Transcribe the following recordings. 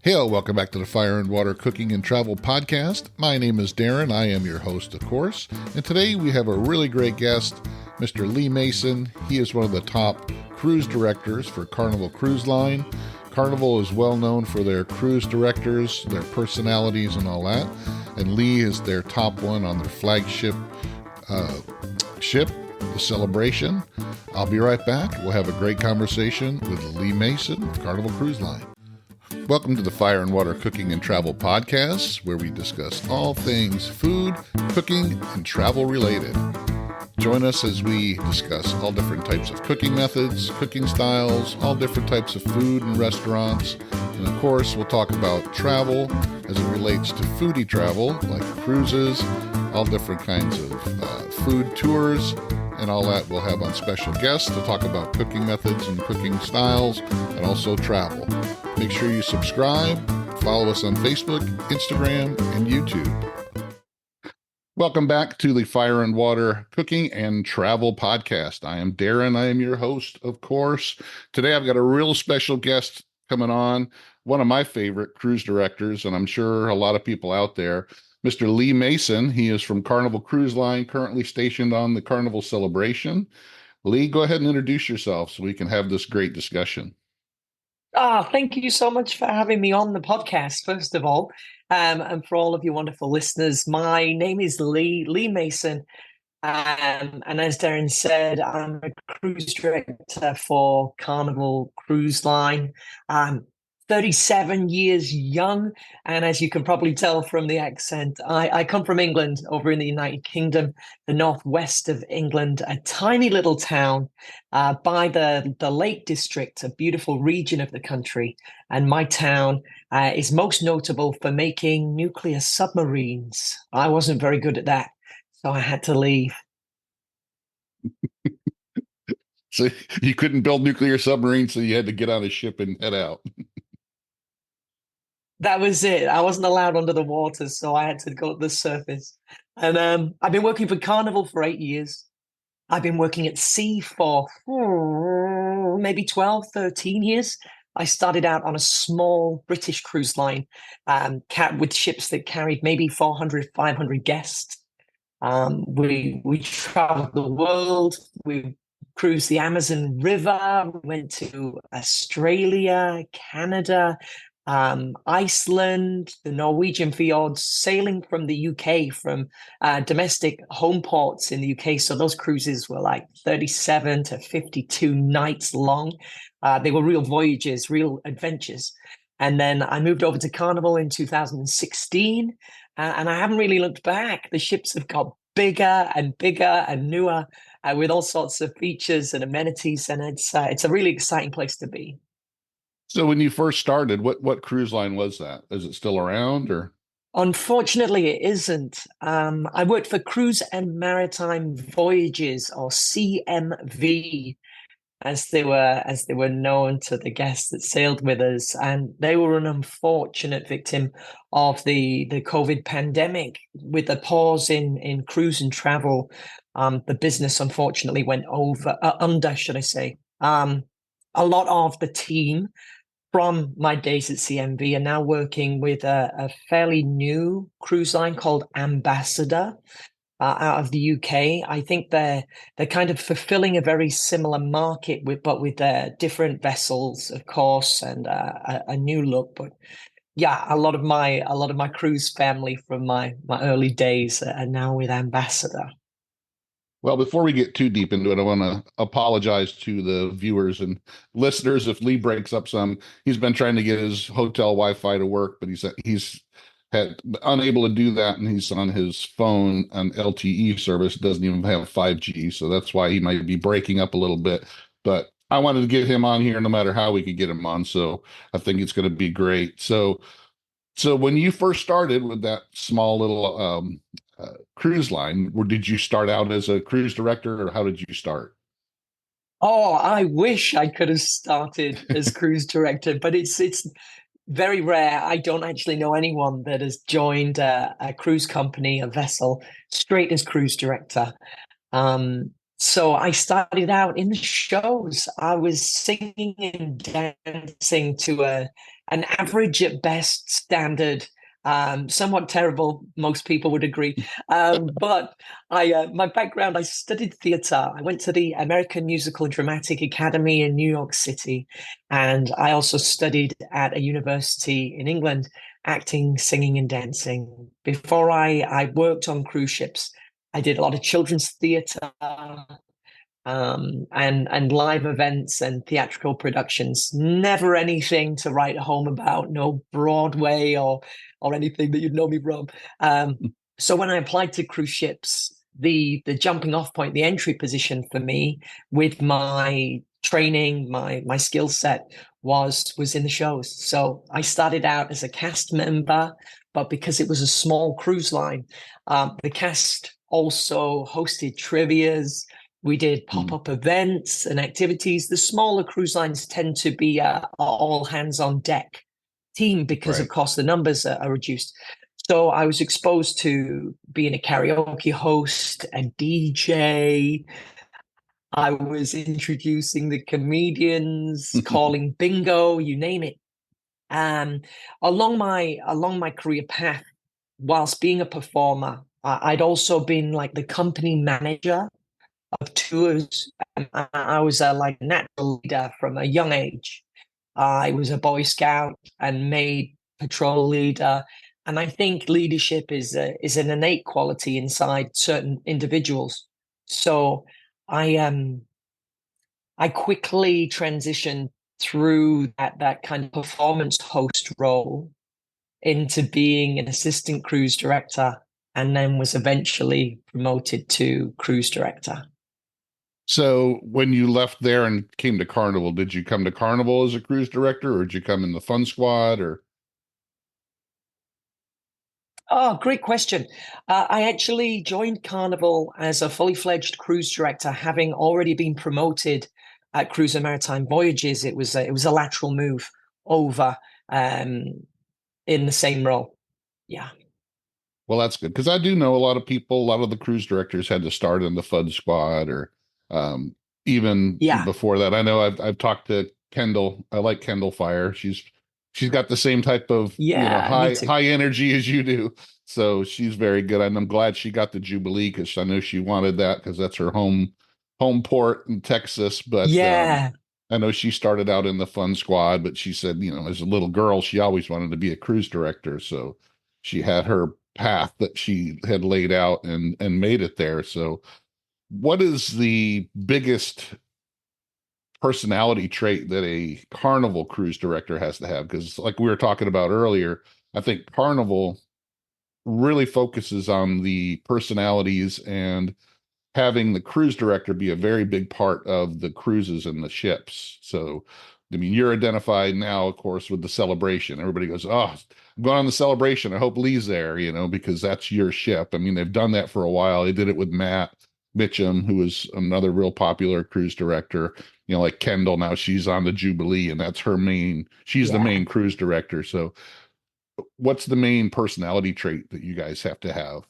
Hello, welcome back to the Fire and Water Cooking and Travel Podcast. My name is Darren. I am your host, of course. And today we have a really great guest, Mr. Lee Mason. He is one of the top cruise directors for Carnival Cruise Line. Carnival is well known for their cruise directors, their personalities, and all that. And Lee is their top one on their flagship ship, the Celebration. I'll be right back. We'll have a great conversation with Lee Mason of Carnival Cruise Line. Welcome to the Fire and Water Cooking and Travel Podcast, where we discuss all things food, cooking, and travel related. Join us as we discuss all different types of cooking methods, cooking styles, all different types of food and restaurants. And of course, we'll talk about travel as it relates to foodie travel, like cruises, all different kinds of food tours, and all that. We'll have on special guests to talk about cooking methods and cooking styles, and also travel. Make sure you subscribe, follow us on Facebook, Instagram, and YouTube. Welcome back to the Fire and Water Cooking and Travel Podcast. I am Darren. I am your host, of course. Today I've got a real special guest coming on, one of my favorite cruise directors, and I'm sure a lot of people out there, Mr. Lee Mason. He is from Carnival Cruise Line, currently stationed on the Carnival Celebration. Lee, go ahead and introduce yourself so we can have this great discussion. Thank you so much for having me on the podcast, first of all, and for all of you wonderful listeners. My name is Lee Mason, and as Darren said, I'm a cruise director for Carnival Cruise Line. 37 years young, and as you can probably tell from the accent, I come from England, over in the United Kingdom, the northwest of England, a tiny little town by the Lake District, a beautiful region of the country. And my town is most notable for making nuclear submarines. I wasn't very good at that, so I had to leave. So you couldn't build nuclear submarines, so you had to get on a ship and head out. That was it. I wasn't allowed under the water, so I had to go to the surface. And I've been working for Carnival for 8 years. I've been working at sea for maybe 12, 13 years. I started out on a small British cruise line with ships that carried maybe 400, 500 guests. We traveled the world. We cruised the Amazon River. We went to Australia, Canada, Iceland, the Norwegian fjords, sailing from the UK, from domestic home ports in the UK. So those cruises were like 37 to 52 nights long. They were real voyages, real adventures. And then I moved over to Carnival in 2016, and I haven't really looked back. The ships have got bigger and newer, with all sorts of features and amenities, and it's a really exciting place to be. So when you first started, what cruise line was that? Is it still around, or? Unfortunately, it isn't. I worked for Cruise and Maritime Voyages, or CMV, as they were known to the guests that sailed with us, and they were an unfortunate victim of the COVID pandemic. With the pause in cruise and travel, the business unfortunately went under, should I say. A lot of the team from my days at CMV are now working with a fairly new cruise line called Ambassador out of the UK. I think they're kind of fulfilling a very similar market but with different vessels, of course, and a new look. But yeah, a lot of my cruise family from my early days are now with Ambassador. Well, before we get too deep into it, I want to apologize to the viewers and listeners if Lee breaks up some. He's been trying to get his hotel Wi-Fi to work, but he's had unable to do that, and he's on his phone on LTE service, doesn't even have 5G, so that's why he might be breaking up a little bit. But I wanted to get him on here no matter how we could get him on, so I think it's going to be great. So when you first started with that small little cruise line, or did you start out as a cruise director, or how did you start? Oh, I wish I could have started as cruise director, but it's very rare. I don't actually know anyone that has joined a cruise company, a vessel, straight as cruise director. So I started out in the shows. I was singing and dancing to an average at best standard, somewhat terrible. Most people would agree. But my background, I studied theater. I went to the American Musical and Dramatic Academy in New York City, and I also studied at a university in England, acting, singing, and dancing. Before I worked on cruise ships, I did a lot of children's theater, and live events and theatrical productions. Never anything to write home about, no Broadway or anything that you'd know me from. So when I applied to cruise ships, the jumping off point, the entry position for me with my training, my skill set was in the shows. So I started out as a cast member, but because it was a small cruise line, the cast also hosted trivias. We did pop-up events and activities. The smaller cruise lines tend to be all hands on deck team because, of Right. course, the numbers are reduced. So I was exposed to being a karaoke host, a DJ. I was introducing the comedians, calling bingo, you name it. Um, along my career path, whilst being a performer, I'd also been like the company manager of tours. I was like a natural leader from a young age. I was a Boy Scout and made patrol leader. And I think leadership is an innate quality inside certain individuals. So I I quickly transitioned through that kind of performance host role into being an assistant cruise director, and then was eventually promoted to cruise director. So when you left there and came to Carnival, did you come to Carnival as a cruise director, or did you come in the Fun Squad, or? Oh, great question. I actually joined Carnival as a fully fledged cruise director, having already been promoted at Cruise and Maritime Voyages. It was a lateral move over um, in the same role. Yeah, Well, that's good because I do know a lot of people, a lot of the cruise directors had to start in the Fun Squad or um, even yeah, before that. I know I've talked to Kendall. I like Kendall Fire. She's got the same type of, yeah. Me too. high energy as you do. So she's very good. And I'm glad she got the Jubilee because I know she wanted that because that's her home port in Texas. But Yeah, I know she started out in the Fun Squad, but she said, as a little girl, she always wanted to be a cruise director. So she had her path that she had laid out and made it there. So, what is the biggest personality trait that a Carnival cruise director has to have? Because, like we were talking about earlier, I think Carnival really focuses on the personalities and having the cruise director be a very big part of the cruises and the ships. So, I mean, you're identified now, of course, with the celebration. Everybody goes, "Oh, I'm going on the celebration. I hope Lee's there," because that's your ship. I mean, they've done that for a while. They did it with Matt Mitchum, who was another real popular cruise director. Like Kendall, now she's on the Jubilee, and that's she's the yeah. main cruise director. So, what's the main personality trait that you guys have to have?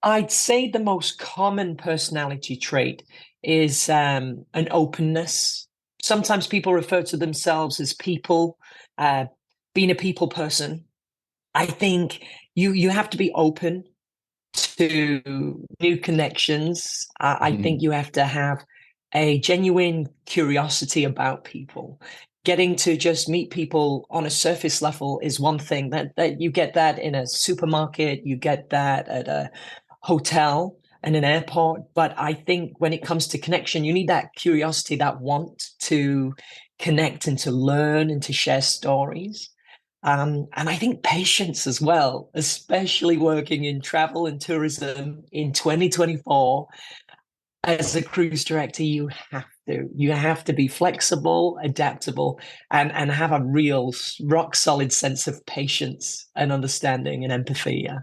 I'd say the most common personality trait is an openness. Sometimes people refer to themselves as people, uh, being a people person. I think you have to be open to new connections. I think you have to have a genuine curiosity about people. Getting to just meet people on a surface level is one thing that you get that in a supermarket, you get that at a hotel and an airport. But I think when it comes to connection, you need that curiosity, that want to connect and to learn and to share stories. And I think patience as well, especially working in travel and tourism in 2024. As a cruise director, you have to be flexible, adaptable, and have a real rock solid sense of patience and understanding and empathy. Yeah.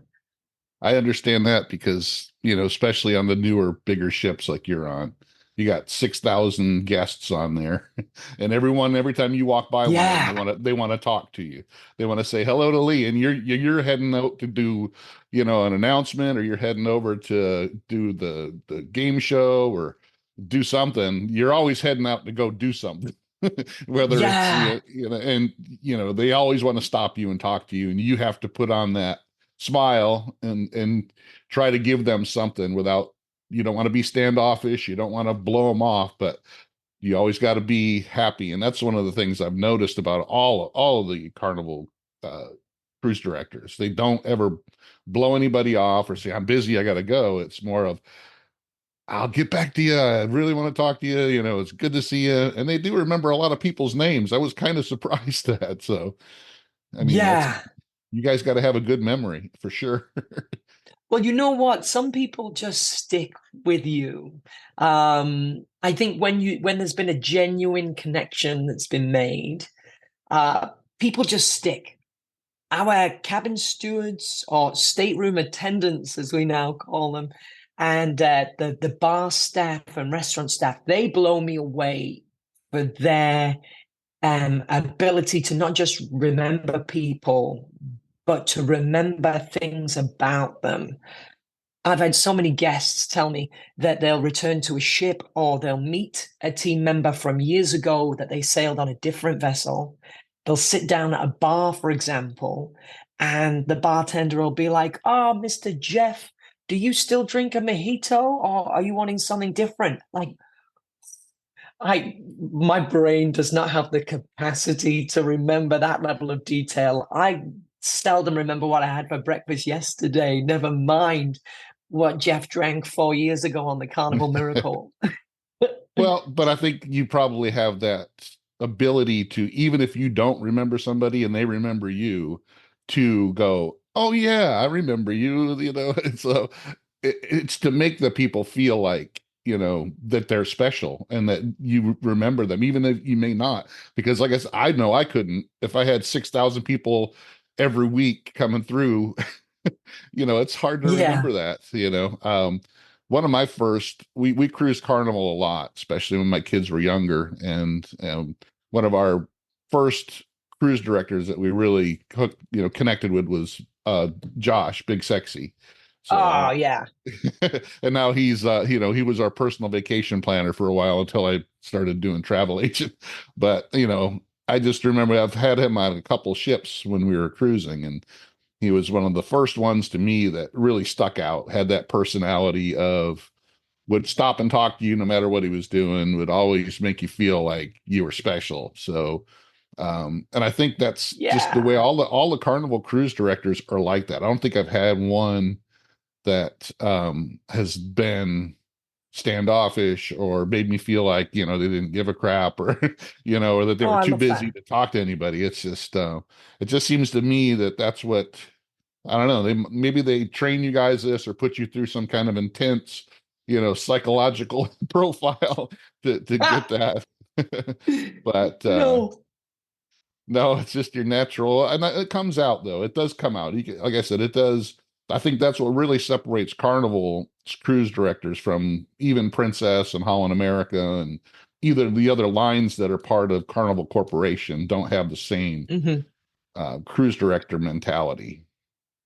I understand that because, especially on the newer, bigger ships like you're on, you got 6,000 guests on there. And every time you walk by one of them, Yeah. they want to talk to you. They want to say hello to Lee. And you're heading out to do, an announcement, or you're heading over to do the game show or do something. You're always heading out to go do something. Whether it's Yeah, and they always want to stop you and talk to you, and you have to put on that smile and try to give them something without. You don't want to be standoffish. You don't want to blow them off, but you always got to be happy, and that's one of the things I've noticed about all of the Carnival uh, cruise directors. They don't ever blow anybody off or say, "I'm busy, I got to go." It's more of, "I'll get back to you. I really want to talk to you. It's good to see you." And they do remember a lot of people's names. I was kind of surprised at that. So, I mean, that's yeah. you guys got to have a good memory for sure. Well, you know what? Some people just stick with you. I think when there's been a genuine connection that's been made, uh, people just stick. Our cabin stewards or stateroom attendants, as we now call them, and the bar staff and restaurant staff, they blow me away for their ability to not just remember people, but to remember things about them. I've had so many guests tell me that they'll return to a ship or they'll meet a team member from years ago that they sailed on a different vessel. They'll sit down at a bar, for example, and the bartender will be like, "Oh, Mr. Jeff, do you still drink a mojito or are you wanting something different?" Like, my brain does not have the capacity to remember that level of detail. I seldom remember what I had for breakfast yesterday, never mind what Jeff drank 4 years ago on the Carnival Miracle. Well, but I think you probably have that ability to, even if you don't remember somebody and they remember you, to go, "Oh yeah, I remember you." And so it's to make the people feel like, that they're special and that you remember them, even if you may not. Because like I said, I know I couldn't if I had 6,000 people every week coming through. It's hard to Yeah. remember that. One of my first, we cruised Carnival a lot, especially when my kids were younger. And one of our first cruise directors that we really connected with was Josh, Big Sexy. So I Oh, don't, yeah. and now he's he was our personal vacation planner for a while until I started doing travel agent. But I just remember I've had him on a couple ships when we were cruising, and he was one of the first ones to me that really stuck out, had that personality of, would stop and talk to you no matter what he was doing, would always make you feel like you were special. So, and I think that's just the way Yeah. all the Carnival cruise directors are like that. I don't think I've had one that has been standoffish or made me feel like they didn't give a crap, or or that they Oh, were I too love busy that. to talk to anybody. It's just it just seems to me that that's what, I don't know, maybe they train you guys this or put you through some kind of intense psychological profile to get Ah, that. But no. no, it's just your natural, and it comes out though. It does come out. Like I said, it does. I think that's what really separates Carnival cruise directors from even Princess and Holland America, and either the other lines that are part of Carnival Corporation don't have the same Mhm. cruise director mentality.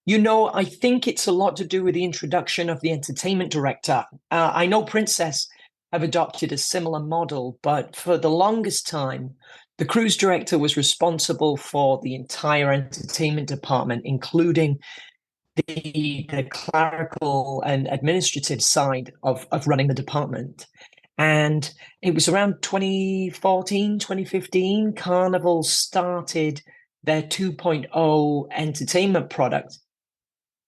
I think it's a lot to do with the introduction of the entertainment director. I know Princess have adopted a similar model, but for the longest time, the cruise director was responsible for the entire entertainment department, including the clerical and administrative side of running the department. And it was around 2014, 2015, Carnival started their 2.0 entertainment product,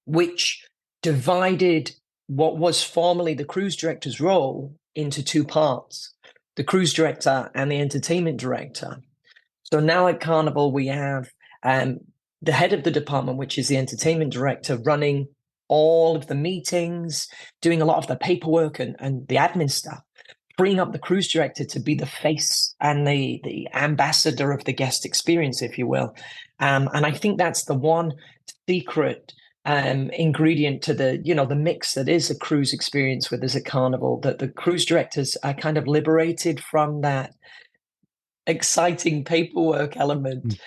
which divided what was formerly the cruise director's role into two parts, the cruise director and the entertainment director. So now at Carnival, we have um, the head of the department, which is the entertainment director, running all of the meetings, doing a lot of the paperwork and the admin stuff, freeing up the cruise director to be the face and the ambassador of the guest experience, if you will. And I think that's the one secret ingredient to the mix that is a cruise experience with us at Carnival, that the cruise directors are kind of liberated from that exciting paperwork element,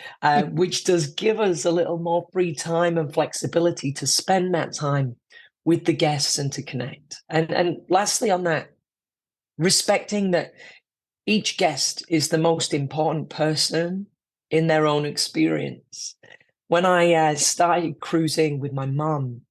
which does give us a little more free time and flexibility to spend that time with the guests and to connect. And lastly, on that, respecting that each guest is the most important person in their own experience. When I started cruising with my mum,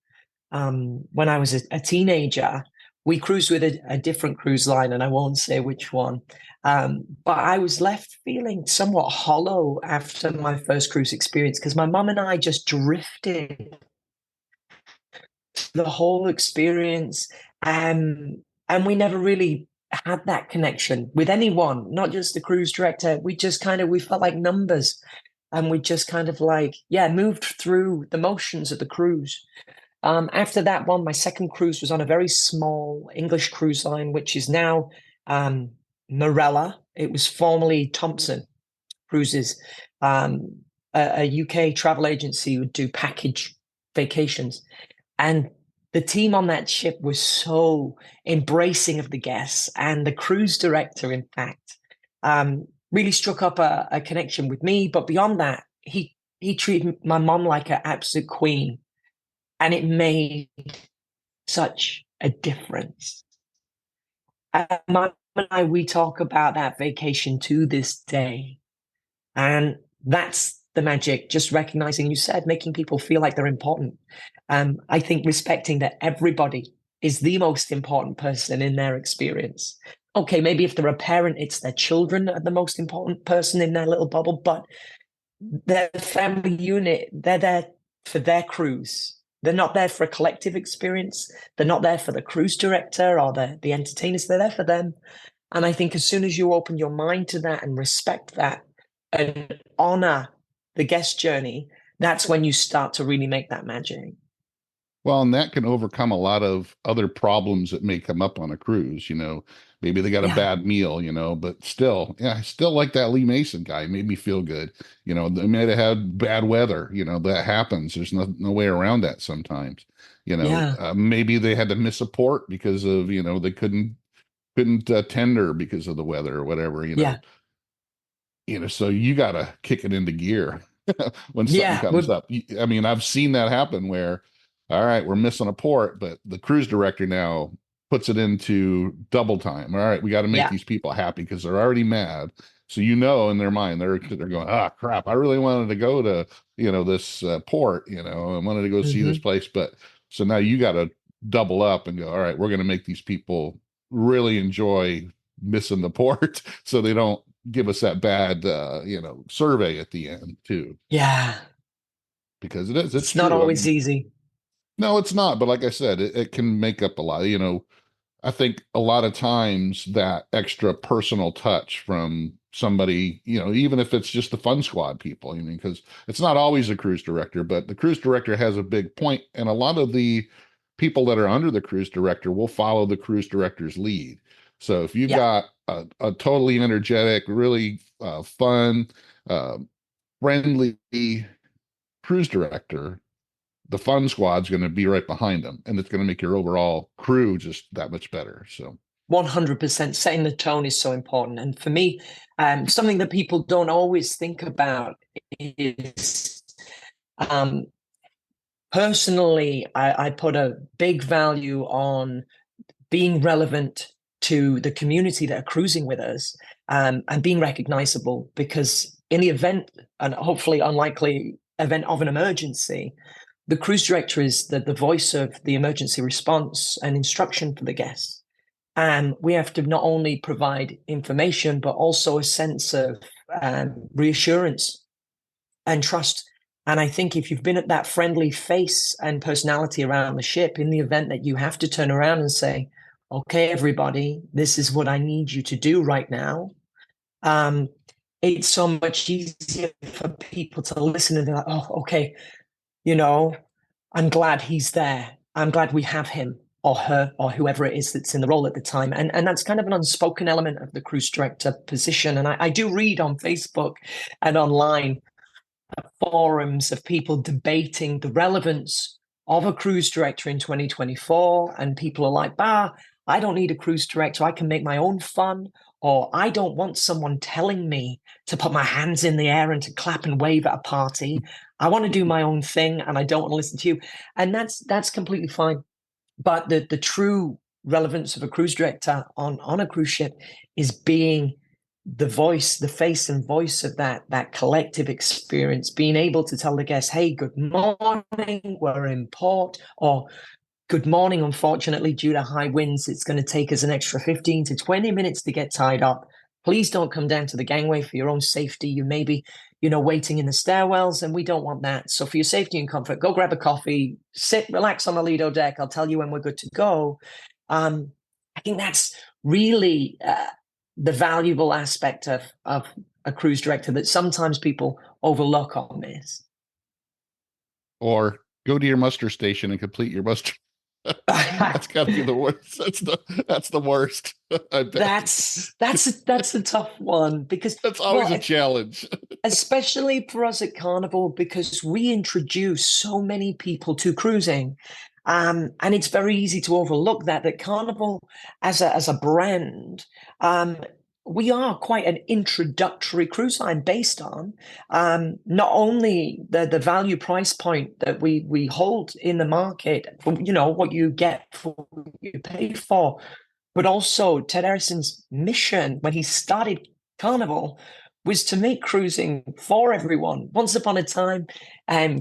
when I was a teenager, we cruised with a different cruise line, and I won't say which one. But I was left feeling somewhat hollow after my first cruise experience because my mum and I just drifted the whole experience. And we never really had that connection with anyone, not just the cruise director. We felt like numbers. And we just kind of like, yeah, moved through the motions of the cruise. After that one, my second cruise was on a very small English cruise line, which is now Marella. It was formerly Thompson Cruises, a UK travel agency would do package vacations. And the team on that ship was so embracing of the guests. And the cruise director, in fact, really struck up a connection with me. But beyond that, he treated my mom like an absolute queen. And it made such a difference. My mom and I, we talk about that vacation to this day. And that's the magic, just recognizing, you said, making people feel like they're important. I think respecting that everybody is the most important person in their experience. Okay, maybe if they're a parent, it's their children are the most important person in their little bubble, but their family unit, they're there for their cruise. They're not there for a collective experience. They're not there for the cruise director or the entertainers. They're there for them. And I think as soon as you open your mind to that and respect that and honor the guest journey, that's when you start to really make that magic. Well, and that can overcome a lot of other problems that may come up on a cruise. Maybe they got a Yeah, bad meal, but still, yeah, I still like that Lee Mason guy. Made me feel good. They might have had bad weather. That happens. There's no way around that sometimes. yeah, Maybe they had to miss a port because of, they couldn't tender because of the weather or whatever. yeah, So you got to kick it into gear when something yeah. comes up. I mean, I've seen that happen where, all right, we're missing a port, but the cruise director now puts it into double time. All right, we got to make Yeah. these people happy because they're already mad. So in their mind they're going, ah, crap! I really wanted to go to this port. I wanted to go see this Hmm. place, but so now you got to double up and go. All right, we're going to make these people really enjoy missing the port so they don't give us that bad survey at the end too, Yeah. because it's It's not true. I always mean, easy. no, it's not, but like I said, it can make up a lot. I think a lot of times that extra personal touch from somebody, even if it's just the fun squad people, because it's not always a cruise director, but the cruise director has a big point, and a lot of the people that are under the cruise director will follow the cruise director's lead. So if you've Yeah. got a totally energetic, really fun, uh, friendly cruise director, the fun squad's going to be right behind them, and it's going to make your overall crew just that much better. So 100% setting the tone is so important. And for me, something that people don't always think about is um, personally, I put a big value on being relevant to the community that are cruising with us, and being recognizable, because in the event, and hopefully unlikely event of an emergency, the cruise director is the voice of the emergency response and instruction for the guests. And we have to not only provide information, but also a sense of reassurance and trust. And I think if you've been at that friendly face and personality around the ship, in the event that you have to turn around and say, okay, everybody, this is what I need you to do right now. Um, it's so much easier for people to listen and they're like, oh, okay, you know, I'm glad he's there. I'm glad we have him or her or whoever it is that's in the role at the time. And that's kind of an unspoken element of the cruise director position. And I do read on Facebook and online forums of people debating the relevance of a cruise director in 2024. And people are like, bah, I don't need a cruise director. I can make my own fun. Or I don't want someone telling me to put my hands in the air and to clap and wave at a party. I want to do my own thing and I don't want to listen to you. And that's completely fine. But the true relevance of a cruise director on a cruise ship is being the voice, the face and voice of that collective experience, being able to tell the guests, hey, good morning, we're in port, or good morning, unfortunately, due to high winds, it's going to take us an extra 15 to 20 minutes to get tied up. Please don't come down to the gangway for your own safety. You may be, waiting in the stairwells, and we don't want that. So for your safety and comfort, go grab a coffee, sit, relax on the Lido deck. I'll tell you when we're good to go. I think that's really the valuable aspect of a cruise director that sometimes people overlook on this. Or go to your muster station and complete your muster. That's got to be the worst. That's the worst. I bet. That's a tough one, because That's always a challenge. Especially for us at Carnival, because we introduce so many people to cruising. And it's very easy to overlook that Carnival as a brand, we are quite an introductory cruise line based on not only the value price point that we hold in the market for, what you get for what you pay for, but also Ted Harrison's mission when he started Carnival was to make cruising for everyone. Once upon a time,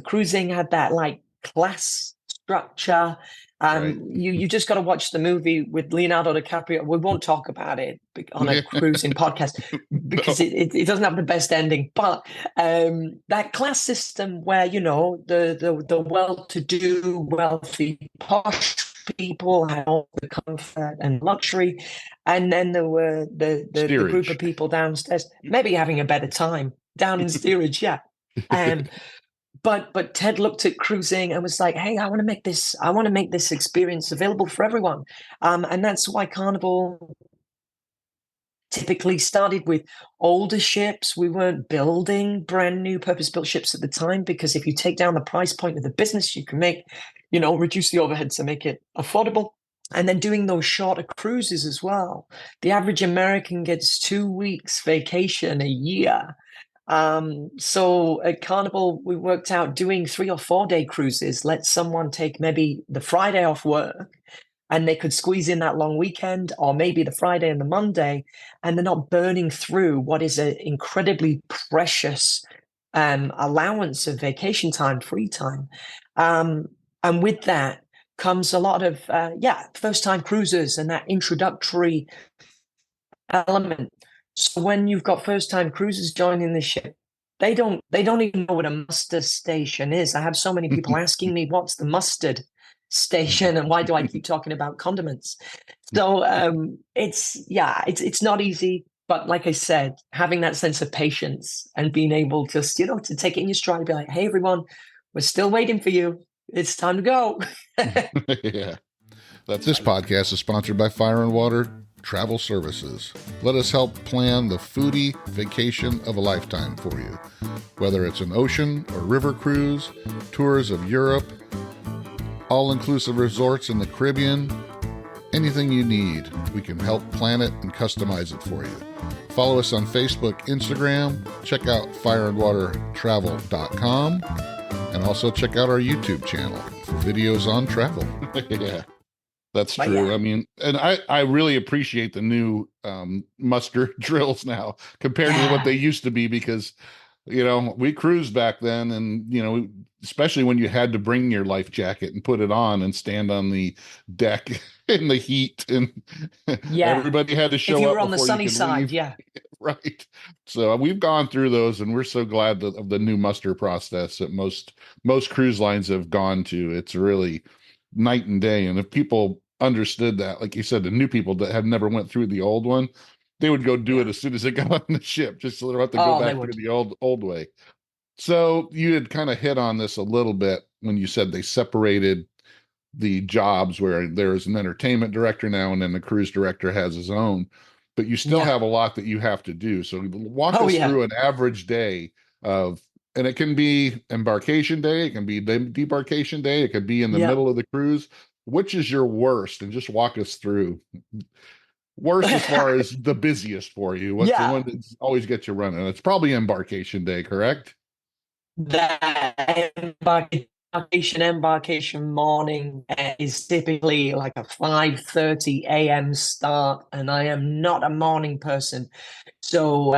cruising had that like class structure. Right. You just got to watch the movie with Leonardo DiCaprio. We won't talk about it on a cruising podcast because it doesn't have the best ending. But that class system where the well-to-do, wealthy, posh people had all the comfort and luxury, and then there were the group of people downstairs maybe having a better time down in steerage. Yeah. But Ted looked at cruising and was like, hey, I want to make this experience available for everyone. And that's why Carnival typically started with older ships. We weren't building brand new purpose-built ships at the time, because if you take down the price point of the business, you can make, reduce the overhead to make it affordable. And then doing those shorter cruises as well. The average American gets 2 weeks vacation a year. So at Carnival, we worked out doing 3 or 4 day cruises, let someone take maybe the Friday off work and they could squeeze in that long weekend, or maybe the Friday and the Monday, and they're not burning through what is an incredibly precious allowance of vacation time, free time. And with that comes a lot of, first time cruisers and that introductory element. So when you've got first-time cruisers joining the ship, they don't even know what a muster station is. I have so many people asking me, what's the mustard station, and why do I keep talking about condiments? So it's not easy, but like I said, having that sense of patience and being able just, to take it in your stride and be like, hey, everyone, we're still waiting for you. It's time to go. Yeah. This podcast is sponsored by Fire and Water Travel Services. Let us help plan the foodie vacation of a lifetime for you. Whether it's an ocean or river cruise, tours of Europe, all-inclusive resorts in the Caribbean, anything you need, we can help plan it and customize it for you. Follow us on Facebook, Instagram, check out fireandwatertravel.com, and also check out our YouTube channel for videos on travel. Yeah. That's true. Yeah. I mean, and I really appreciate the new muster drills now compared to what they used to be, because, we cruised back then, and, especially when you had to bring your life jacket and put it on and stand on the deck in the heat, and everybody had to show up. If you were on the sunny side, leave. Yeah. Right. So we've gone through those, and we're so glad of the new muster process that most cruise lines have gone to. It's really night and day. And if people understood that, like you said, the new people that have never went through the old one, they would go do it as soon as they got on the ship, just so they don't have to go back through the old way. So you had kind of hit on this a little bit when you said they separated the jobs, where there's an entertainment director now, and then the cruise director has his own, but you still have a lot that you have to do. So walk us through an average day of, and it can be embarkation day, it can be debarkation day, it could be in the middle of the cruise. Which is your worst? And just walk us through worst as far as the busiest for you. What's the one that always gets you running? It's probably embarkation day, correct? That embarkation embarkation morning is typically like a 5:30 a.m. start, and I am not a morning person. So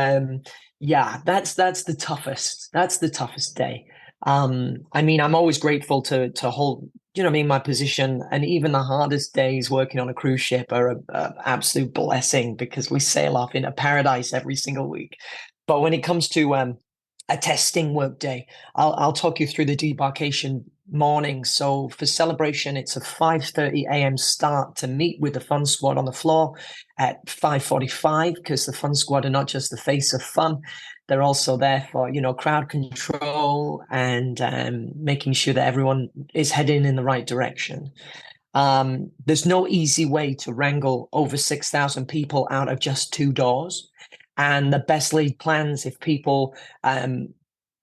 yeah, that's the toughest. That's the toughest day. I mean, I'm always grateful to hold, you know what I mean, my position, and even the hardest days working on a cruise ship are a absolute blessing because we sail off into paradise every single week. But when it comes to a testing work day, I'll talk you through the debarkation morning. So for celebration, it's a 5:30 a.m. start to meet with the fun squad on the floor at 5:45 because the fun squad are not just the face of fun. They're also there for, you know, crowd control and making sure that everyone is heading in the right direction. There's no easy way to wrangle over 6,000 people out of just two doors. And the best laid plans, if people aren't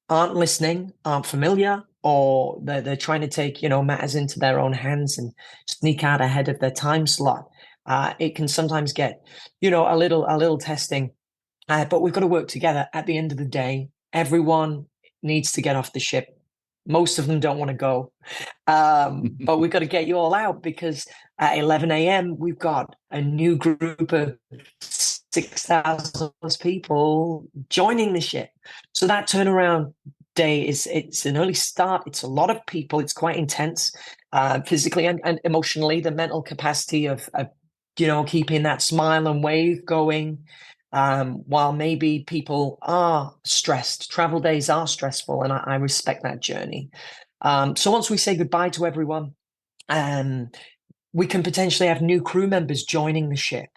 listening, aren't familiar, or they're trying to take, you know, matters into their own hands and sneak out ahead of their time slot, it can sometimes get, you know, a little testing. But we've got to work together. At the end of the day, everyone needs to get off the ship. Most of them don't want to go. But we've got to get you all out because at 11 a.m. we've got a new group of 6,000 plus people joining the ship. So that turnaround day it's an early start. It's a lot of people. It's quite intense, physically and emotionally. The mental capacity of you know, keeping that smile and wave going. While maybe people are stressed, travel days are stressful, and I respect that journey. So once we say goodbye to everyone, we can potentially have new crew members joining the ship.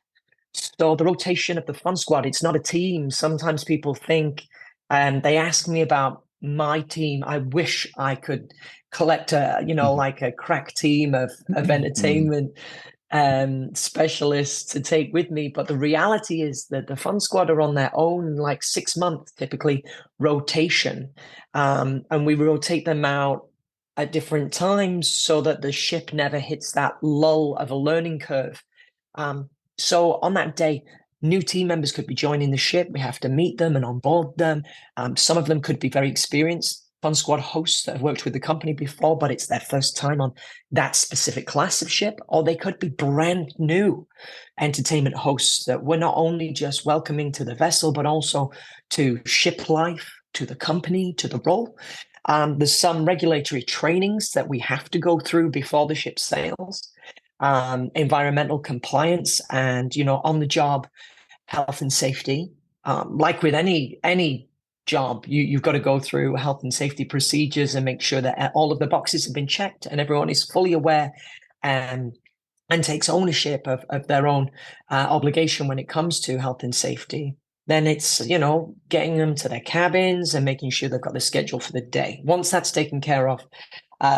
So the rotation of the fun squad, it's not a team. Sometimes people think, they ask me about my team. I wish I could collect a, you know, like a crack team of entertainment specialists to take with me. But the reality is that the fun squad are on their own, like 6 month typically rotation. And we rotate them out at different times so that the ship never hits that lull of a learning curve. So on that day, new team members could be joining the ship. We have to meet them and onboard them. Some of them could be very experienced Fun Squad hosts that have worked with the company before, but it's their first time on that specific class of ship, or they could be brand new entertainment hosts that we're not only just welcoming to the vessel, but also to ship life, to the company, to the role. There's some regulatory trainings that we have to go through before the ship sails. Environmental compliance and, you know, on the job health and safety. Like with any job, you've got to go through health and safety procedures and make sure that all of the boxes have been checked and everyone is fully aware and takes ownership of their own obligation when it comes to health and safety. Then it's, you know, getting them to their cabins and making sure they've got the schedule for the day. Once that's taken care of,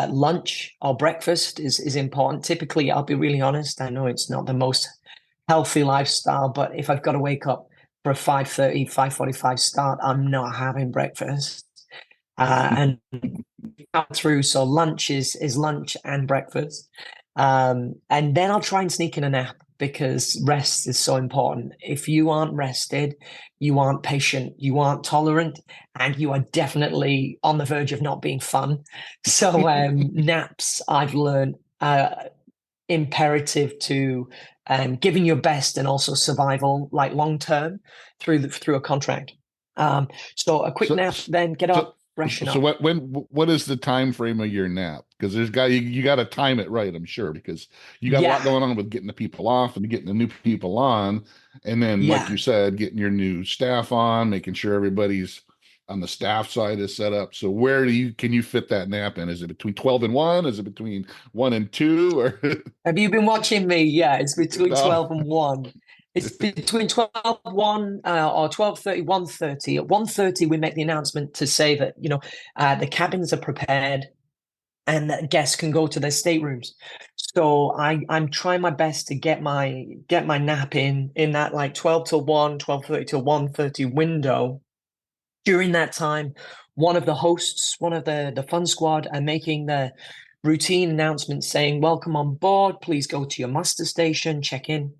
lunch or breakfast is important. Typically, I'll be really honest, I know it's not the most healthy lifestyle, but if I've got to wake up for a 5:30, 5:45 start, I'm not having breakfast. And come through, so lunch is lunch and breakfast. And then I'll try and sneak in a nap because rest is so important. If you aren't rested, you aren't patient, you aren't tolerant, and you are definitely on the verge of not being fun. So naps, I've learned, imperative to giving your best and also survival, like long term through a contract. So a quick nap, then get up, freshen So up. what is the time frame of your nap? Because you got to time it right, I'm sure, because you got a lot Yeah, going on with getting the people off and getting the new people on, and then like yeah. you said, getting your new staff on, making sure everybody's on the staff side is set up. So where can you fit that nap in? Is it between 12 and 1? Is it between 1 and 2? Or Have you been watching me? Yeah, it's between no? 12 and 1. It's between 12 1 or 12:30, 1:30. At 1:30, we make the announcement to say that, you know, the cabins are prepared and that guests can go to their staterooms. So I'm trying my best to get my nap in that like 12 till 1, 12:30 till 1:30 window. During that time, one of the hosts, one of the fun squad are making the routine announcement saying, welcome on board, please go to your muster station, check in.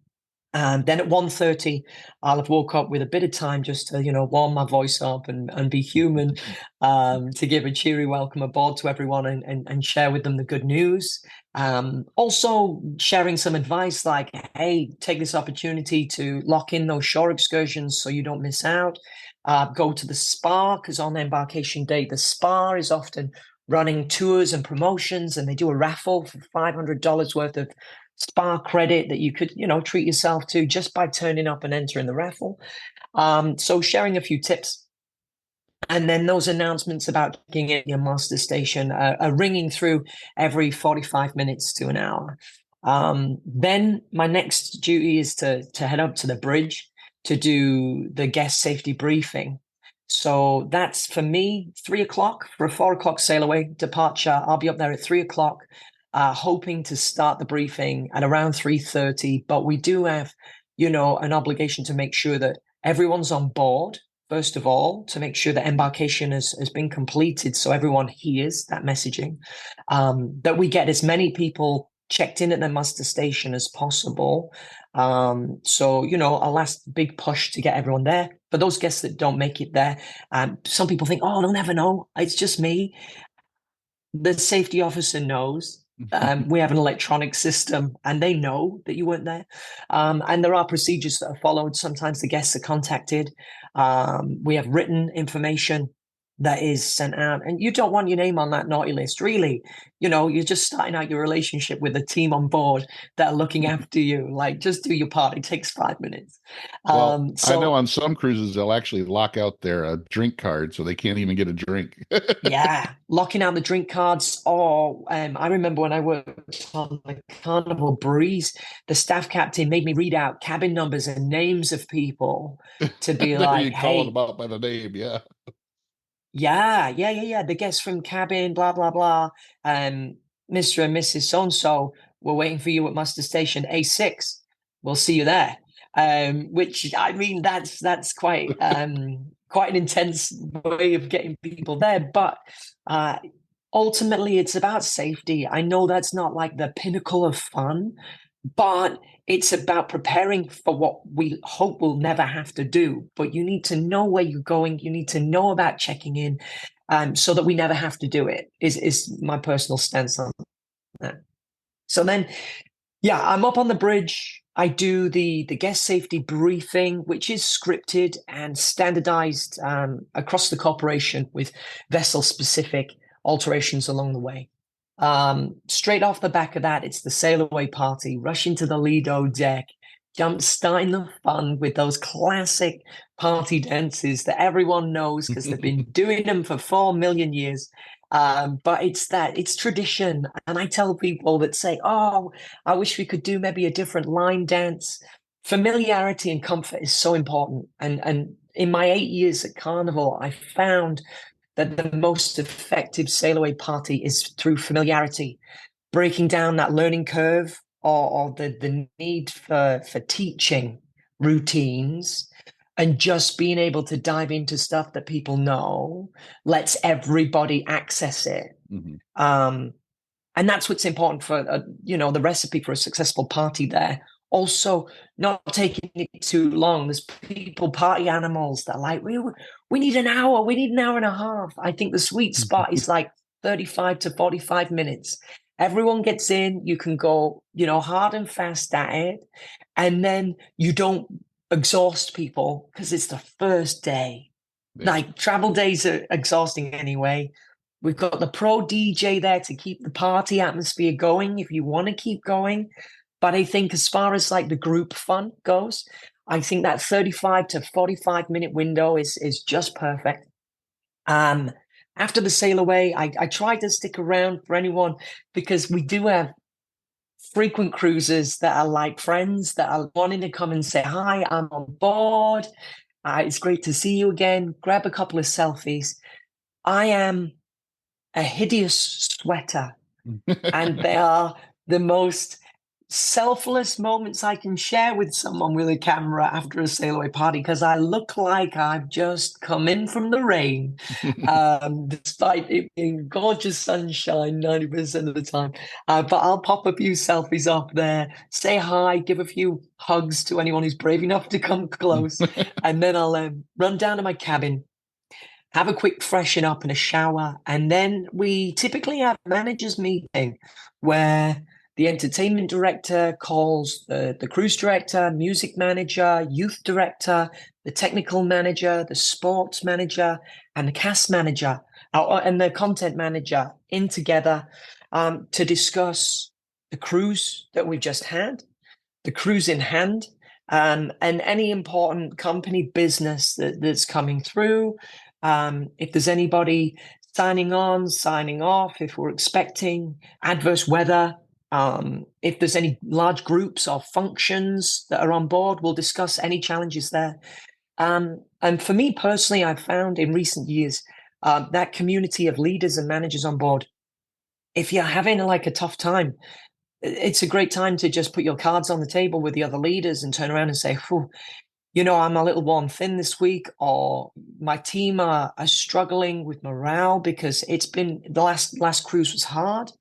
Then at 1:30, I'll have woke up with a bit of time just to, warm my voice up and be human, to give a cheery welcome aboard to everyone and share with them the good news. Also sharing some advice like, hey, take this opportunity to lock in those shore excursions so you don't miss out. Go to the spa, because on embarkation day, the spa is often running tours and promotions, and they do a raffle for $500 worth of spa credit that you could, treat yourself to just by turning up and entering the raffle. So sharing a few tips. And then those announcements about getting in your master station are ringing through every 45 minutes to an hour. Then my next duty is to head up to the bridge to do the guest safety briefing. So that's for me, 3 o'clock for a 4 o'clock sail away departure. I'll be up there at 3 o'clock, hoping to start the briefing at around 3:30. But we do have, an obligation to make sure that everyone's on board, first of all, to make sure that embarkation has been completed so everyone hears that messaging, that we get as many people checked in at the muster station as possible. So, a last big push to get everyone there. For those guests that don't make it there, some people think, oh, they'll never know. It's just me. The safety officer knows. We have an electronic system and they know that you weren't there. And there are procedures that are followed. Sometimes the guests are contacted. We have written information that is sent out, and you don't want your name on that naughty list, really. You're just starting out your relationship with a team on board that are looking after you. Like, just do your part. It takes 5 minutes. Well, I know on some cruises they'll actually lock out their drink card so they can't even get a drink. Yeah, locking out the drink cards. Or I remember when I worked on the Carnival Breeze, the staff captain made me read out cabin numbers and names of people to be There like, you call them hey, out by the name, yeah. yeah. The guests from cabin, blah, blah, blah. Mr. and Mrs. So-and-so, we're waiting for you at muster station A6. We'll see you there. Which, I mean, that's quite quite an intense way of getting people there. But ultimately, it's about safety. I know that's not like the pinnacle of fun, but it's about preparing for what we hope we'll never have to do. But you need to know where you're going. You need to know about checking in, so that we never have to do it, is my personal stance on that. So then, yeah, I'm up on the bridge. I do the guest safety briefing, which is scripted and standardized across the corporation with vessel-specific alterations along the way. Straight off the back of that, it's the sail away party, rush into the Lido deck, starting the fun with those classic party dances that everyone knows because they've been doing them for 4 million years. But it's tradition. And I tell people that say, oh, I wish we could do maybe a different line dance. Familiarity and comfort is so important. And in my 8 years at Carnival, I found that the most effective sail away party is through familiarity, breaking down that learning curve, or the need for teaching routines, and just being able to dive into stuff that people know lets everybody access it. And that's what's important for the recipe for a successful party there. Also, not taking it too long. There's people, party animals, that are like, we need an hour, we need an hour and a half. I think the sweet spot is like 35 to 45 minutes. Everyone gets in, you can go, hard and fast at it. And then you don't exhaust people because it's the first day. Yeah. Like, travel days are exhausting anyway. We've got the pro DJ there to keep the party atmosphere going if you want to keep going. But I think as far as like the group fun goes, I think that 35 to 45 minute window is just perfect. After the sail away, I try to stick around for anyone, because we do have frequent cruisers that are like friends that are wanting to come and say, hi, I'm on board. It's great to see you again. Grab a couple of selfies. I am a hideous sweater, and they are the most selfless moments I can share with someone with a camera after a sail away party, because I look like I've just come in from the rain, despite it being gorgeous sunshine 90% of the time. But I'll pop a few selfies up there, say hi, give a few hugs to anyone who's brave enough to come close, and then I'll run down to my cabin, have a quick freshen up and a shower, and then we typically have a managers meeting where the entertainment director calls the cruise director, music manager, youth director, the technical manager, the sports manager, and the cast manager, and the content manager in together to discuss the cruise that we've just had, the cruise in hand, and any important company business that's coming through. If there's anybody signing on, signing off, if we're expecting adverse weather, if there's any large groups or functions that are on board, we'll discuss any challenges there. And for me personally, I've found in recent years that community of leaders and managers on board, if you're having like a tough time, it's a great time to just put your cards on the table with the other leaders and turn around and say, I'm a little worn thin this week, or my team are struggling with morale because it's been the last cruise was hard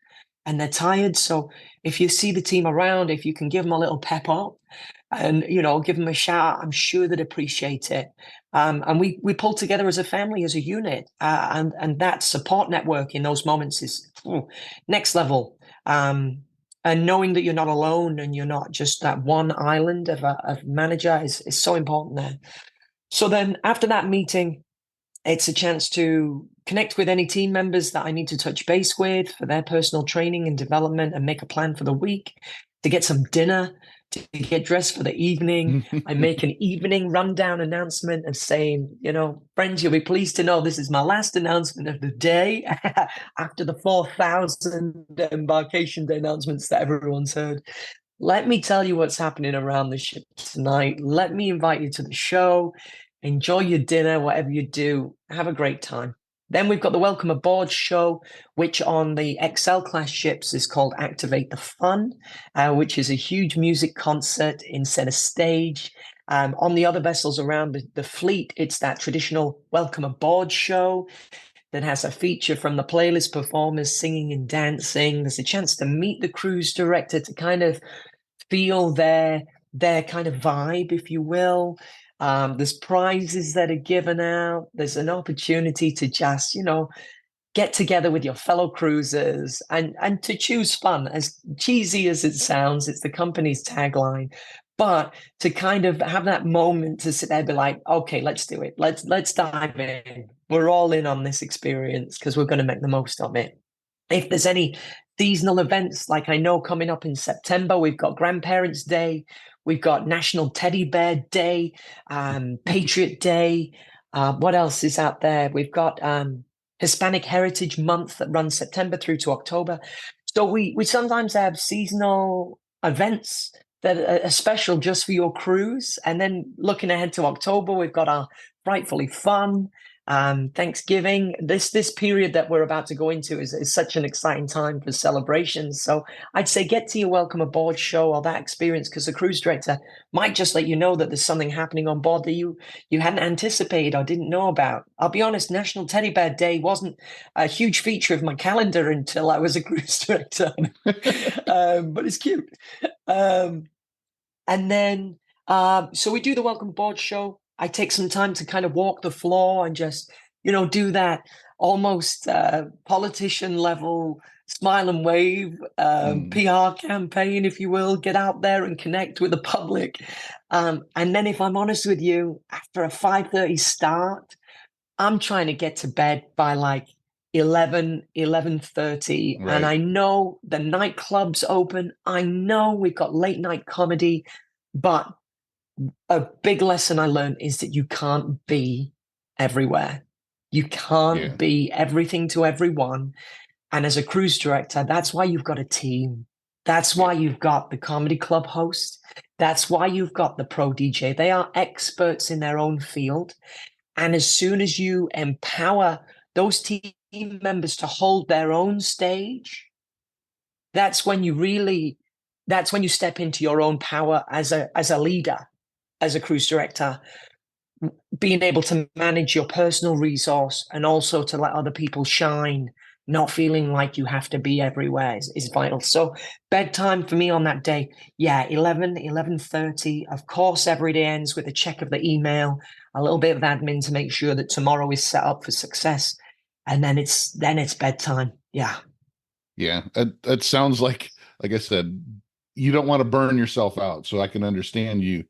and they're tired. So if you see the team around, if you can give them a little pep up and, give them a shout, I'm sure they'd appreciate it. And we pull together as a family, as a unit, and that support network in those moments is next level. And knowing that you're not alone and you're not just that one island of a manager is so important there. So then after that meeting, it's a chance to connect with any team members that I need to touch base with for their personal training and development, and make a plan for the week, to get some dinner, to get dressed for the evening. I make an evening rundown announcement of saying, friends, you'll be pleased to know this is my last announcement of the day after the 4,000 embarkation day announcements that everyone's heard. Let me tell you what's happening around the ship tonight. Let me invite you to the show. Enjoy your dinner, whatever you do. Have a great time. Then we've got the Welcome Aboard show, which on the XL class ships is called Activate the Fun, which is a huge music concert in center stage. On the other vessels around the fleet, it's that traditional Welcome Aboard show that has a feature from the playlist performers singing and dancing. There's a chance to meet the cruise director, to kind of feel their kind of vibe, if you will. There's prizes that are given out. There's an opportunity to just, get together with your fellow cruisers and to choose fun. As cheesy as it sounds, it's the company's tagline, but to kind of have that moment to sit there and be like, okay, let's do it. Let's dive in. We're all in on this experience because we're going to make the most of it. If there's any seasonal events, like I know coming up in September, we've got Grandparents' Day, we've got National Teddy Bear Day, Patriot Day. What else is out there? We've got Hispanic Heritage Month that runs September through to October. So we sometimes have seasonal events that are special just for your cruise. And then looking ahead to October, we've got our Frightfully Fun, Thanksgiving. This period that we're about to go into is such an exciting time for celebrations. So I'd say get to your Welcome Aboard show or that experience, because the cruise director might just let you know that there's something happening on board that you hadn't anticipated or didn't know about. I'll be honest, National Teddy Bear Day wasn't a huge feature of my calendar until I was a cruise director, but it's cute. And then, so we do the Welcome Aboard show. I take some time to kind of walk the floor and just, do that almost politician level smile and wave PR campaign, if you will, get out there and connect with the public. And then if I'm honest with you, after a 5:30 start, I'm trying to get to bed by like 11:30. Right. And I know the nightclub's open. I know we've got late night comedy, but a big lesson I learned is that you can't be everywhere. You can't be everything to everyone. And as a cruise director, that's why you've got a team. That's why you've got the comedy club host. That's why you've got the pro DJ. They are experts in their own field. And as soon as you empower those team members to hold their own stage, that's when you really that's when you step into your own power as a leader, as a cruise director, being able to manage your personal resource and also to let other people shine, not feeling like you have to be everywhere is vital. So bedtime for me on that day, yeah, 11:30. Of course, every day ends with a check of the email, a little bit of admin to make sure that tomorrow is set up for success. And then it's bedtime. Yeah. Yeah, that sounds like I said, you don't want to burn yourself out. So I can understand you.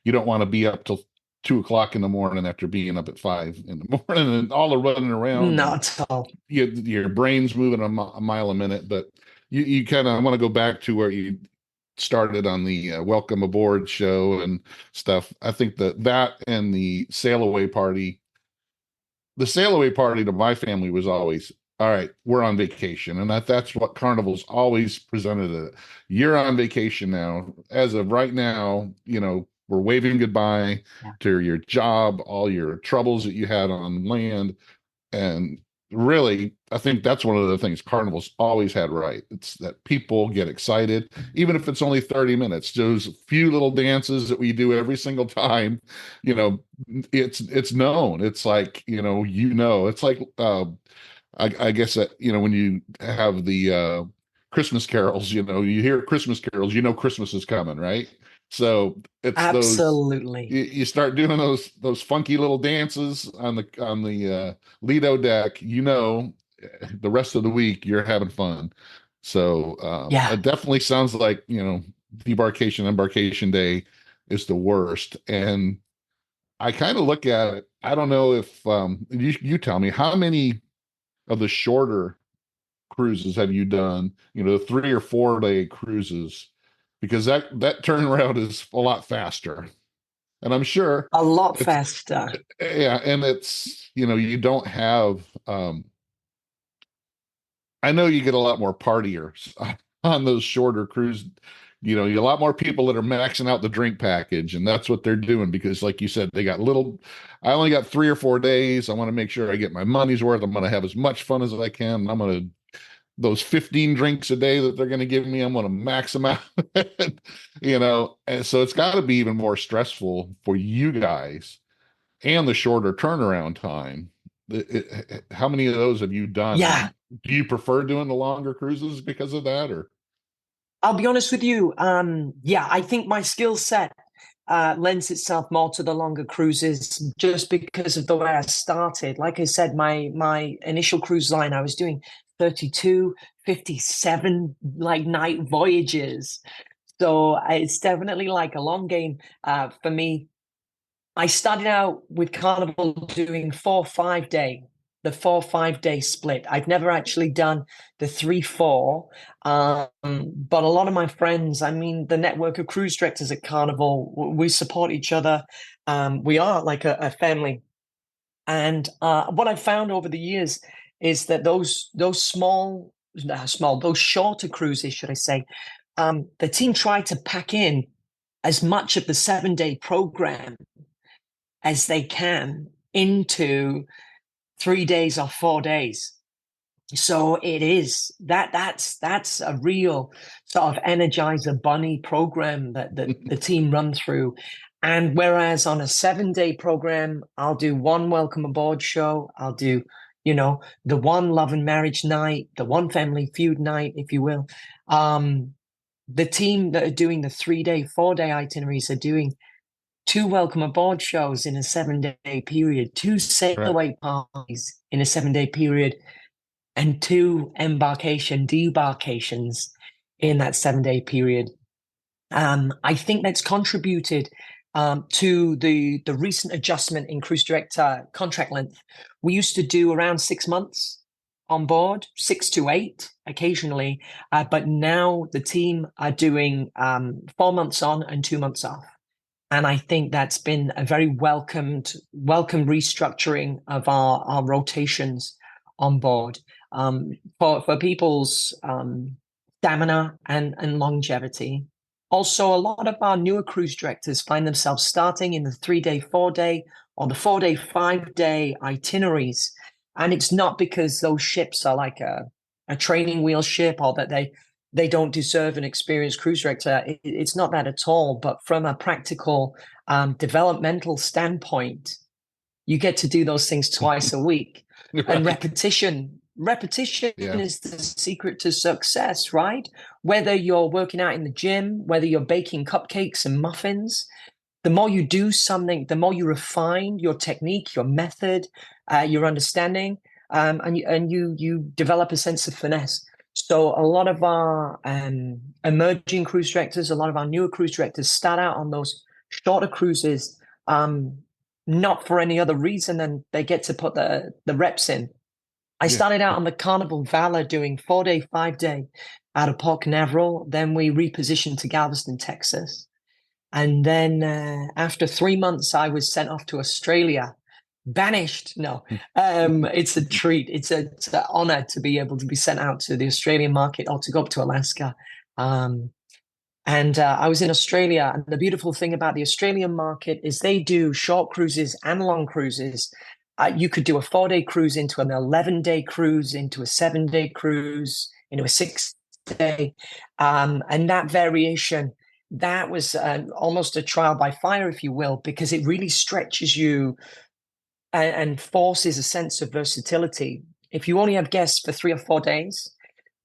You don't want to be up till 2 o'clock in the morning after being up at 5 in the morning and all the running around and Not at all. your brain's moving a mile a minute. But you kind of want to go back to where you started on the welcome aboard show and stuff. I think that and the sail away party to my family was always, all right, we're on vacation. And that's what Carnival's always presented it. You're on vacation now. As of right now, we're waving goodbye Yeah. to your job, all your troubles that you had on land. And really, I think that's one of the things Carnival's always had right. It's that people get excited, even if it's only 30 minutes. Those few little dances that we do every single time, you know, it's known. It's like, it's like I guess that, when you have the Christmas carols, you hear Christmas carols, Christmas is coming, right? So it's those Absolutely. you start doing those funky little dances on the Lido deck, the rest of the week you're having fun. So Yeah. it definitely sounds like, debarkation, embarkation day is the worst. And I kind of look at it, I don't know if you tell me how many of the shorter cruises have you done, the 3 or 4 day cruises, because that turnaround is a lot faster. And I'm sure A lot it's, faster. yeah, and it's, you don't have, I know you get a lot more partiers on those shorter cruises. A lot more people that are maxing out the drink package, and that's what they're doing because, like you said, I only got 3 or 4 days. I want to make sure I get my money's worth. I'm going to have as much fun as I can. I'm going to those 15 drinks a day that they're going to give me, I'm going to max them out. And so it's got to be even more stressful for you guys and the shorter turnaround time. How many of those have you done? Yeah. And do you prefer doing the longer cruises because of that, or? I'll be honest with you. Yeah, I think my skill set lends itself more to the longer cruises just because of the way I started. Like I said, my initial cruise line, I was doing 32, 57 like night voyages. So it's definitely like a long game for me. I started out with Carnival doing the 4 5 day split. I've never actually done the 3 4. But a lot of my friends, I mean, the network of cruise directors at Carnival, we support each other. We are like a family. And what I've found over the years is that those shorter cruises, should I say, the team try to pack in as much of the 7 day program as they can into 3 days or 4 days. So it is that's a real sort of Energizer Bunny program that the team run through. And whereas on a 7 day program, I'll do one welcome aboard show, I'll do, the one love and marriage night, the one family feud night, if you will. The team that are doing the 3 day, 4 day itineraries are doing 2 welcome aboard shows in a 7 day period, 2 sail-away parties in a 7 day period, and 2 embarkation debarkations in that 7 day period. I think that's contributed to the recent adjustment in cruise director contract length. We used to do around 6 months on board, 6 to 8 occasionally, but now the team are doing 4 months on and 2 months off. And I think that's been a very welcome restructuring of our rotations on board for people's stamina and longevity. Also, a lot of our newer cruise directors find themselves starting in the 3 day, 4 day, or the 4 day, 5 day itineraries. And it's not because those ships are like a training wheel ship or that they don't deserve an experienced cruise director. It's not that at all. But from a practical developmental standpoint, you get to do those things twice a week. Right. And repetition Yeah. is the secret to success, right? Whether you're working out in the gym, whether you're baking cupcakes and muffins, the more you do something, the more you refine your technique, your method, your understanding, and you develop a sense of finesse. So a lot of our emerging cruise directors, a lot of our newer cruise directors start out on those shorter cruises, not for any other reason than they get to put the reps in. I Yeah. started out on the Carnival Valor doing 4-day, 5-day out of Port Canaveral. Then we repositioned to Galveston, Texas. And then after 3 months, I was sent off to Australia, banished. No, it's a treat. It's an honor to be able to be sent out to the Australian market or to go up to Alaska. And I was in Australia. And the beautiful thing about the Australian market is they do short cruises and long cruises. You could do a 4-day cruise into an 11-day cruise, into a 7-day cruise, into a 6-day. And that variation, that was almost a trial by fire, if you will, because it really stretches you and forces a sense of versatility. If you only have guests for 3 or 4 days,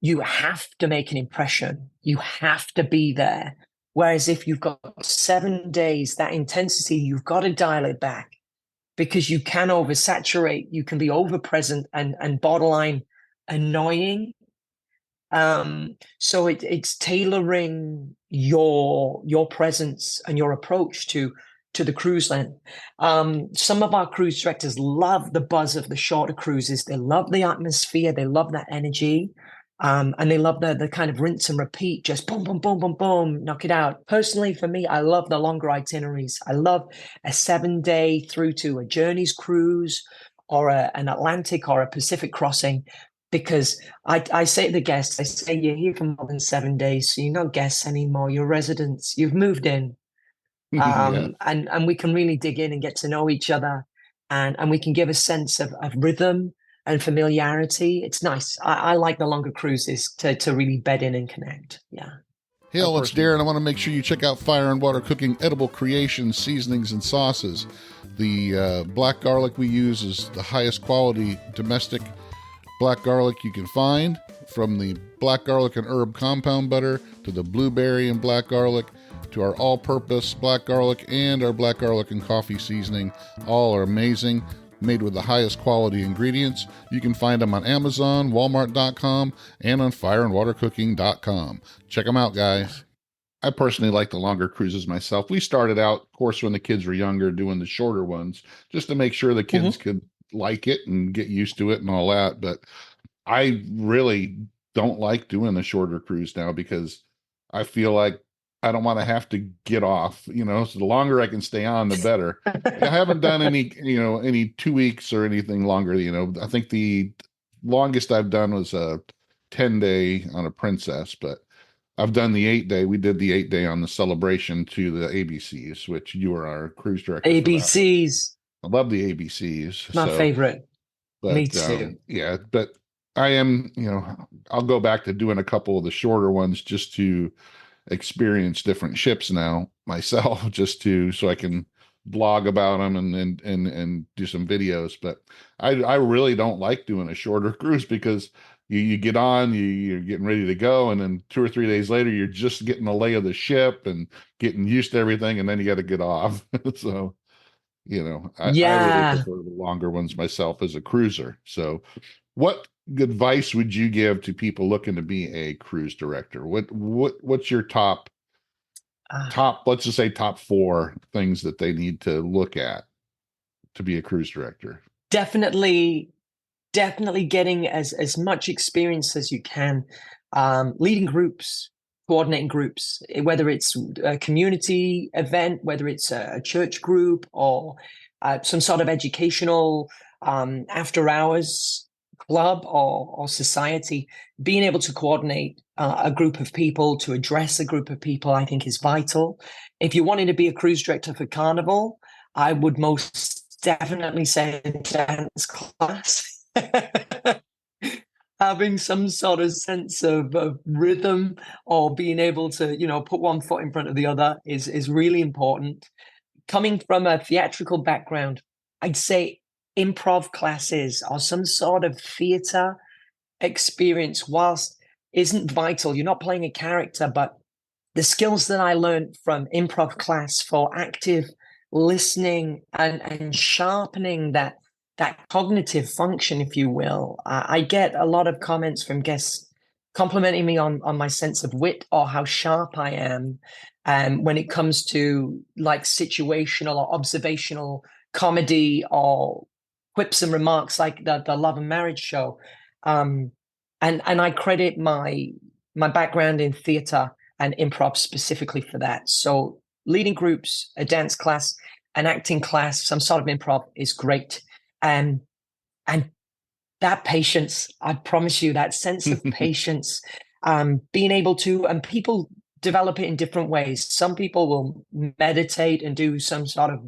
you have to make an impression. You have to be there. Whereas if you've got 7 days, that intensity, you've got to dial it back because you can oversaturate. You can be over-present and borderline annoying. So it's tailoring your presence and your approach to the cruise length. Some of our cruise directors love the buzz of the shorter cruises. They love the atmosphere. They love that energy. And they love the kind of rinse and repeat, just boom, boom, boom, boom, boom, knock it out. Personally, for me, I love the longer itineraries. I love a 7-day through to a Journeys cruise or an Atlantic or a Pacific crossing. Because I say to the guests, I say, you're here for more than 7 days, so you're not guests anymore, you're residents, you've moved in. Yeah. And we can really dig in and get to know each other. And we can give a sense of rhythm and familiarity. It's nice. I like the longer cruises to really bed in and connect. Yeah. Hey, it's Darren. I want to make sure you check out Fire and Water Cooking Edible Creations, Seasonings, and Sauces. The black garlic we use is the highest quality domestic black garlic you can find, from the black garlic and herb compound butter to the blueberry and black garlic to our all-purpose black garlic and our black garlic and coffee seasoning. All are amazing, made with the highest quality ingredients. You can find them on Amazon, Walmart.com, and on fireandwatercooking.com. Check them out, guys. I personally like the longer cruises myself. We started out, of course, when the kids were younger, doing the shorter ones just to make sure the kids could like it and get used to it and all that. But I really don't like doing the shorter cruise now because I feel like I don't want to have to get off, so the longer I can stay on, the better. I haven't done any 2 weeks or anything longer. I think the longest I've done was a 10-day on a Princess, but I've done the 8-day. We did the 8-day on the Celebration to the ABCs, which you were our cruise director. ABCs. I love the ABCs. My favorite. But, me too. Yeah, but I am, I'll go back to doing a couple of the shorter ones just to experience different ships now myself, so I can blog about them and do some videos. But I really don't like doing a shorter cruise because you get on, you're getting ready to go, and then 2 or 3 days later, you're just getting the lay of the ship and getting used to everything, and then you got to get off. So, I really prefer the longer ones myself as a cruiser. So what advice would you give to people looking to be a cruise director? What's your top, let's just say top 4 things that they need to look at to be a cruise director? Definitely getting as much experience as you can, leading groups, coordinating groups, whether it's a community event, whether it's a church group or some sort of educational after hours club or society. Being able to coordinate a group of people, to address a group of people, I think is vital. If you're wanting to be a cruise director for Carnival, I would most definitely say dance class. having some sort of sense of rhythm or being able to, put one foot in front of the other is really important. Coming from a theatrical background, I'd say improv classes or some sort of theater experience, whilst isn't vital. You're not playing a character, but the skills that I learned from improv class for active listening and sharpening that cognitive function, if you will. I get a lot of comments from guests complimenting me on my sense of wit or how sharp I am when it comes to like situational or observational comedy or quips and remarks like the Love and Marriage show. And I credit my background in theater and improv specifically for that. So leading groups, a dance class, an acting class, some sort of improv is great. And that patience, I promise you, that sense of patience, being able to, and people develop it in different ways. Some people will meditate and do some sort of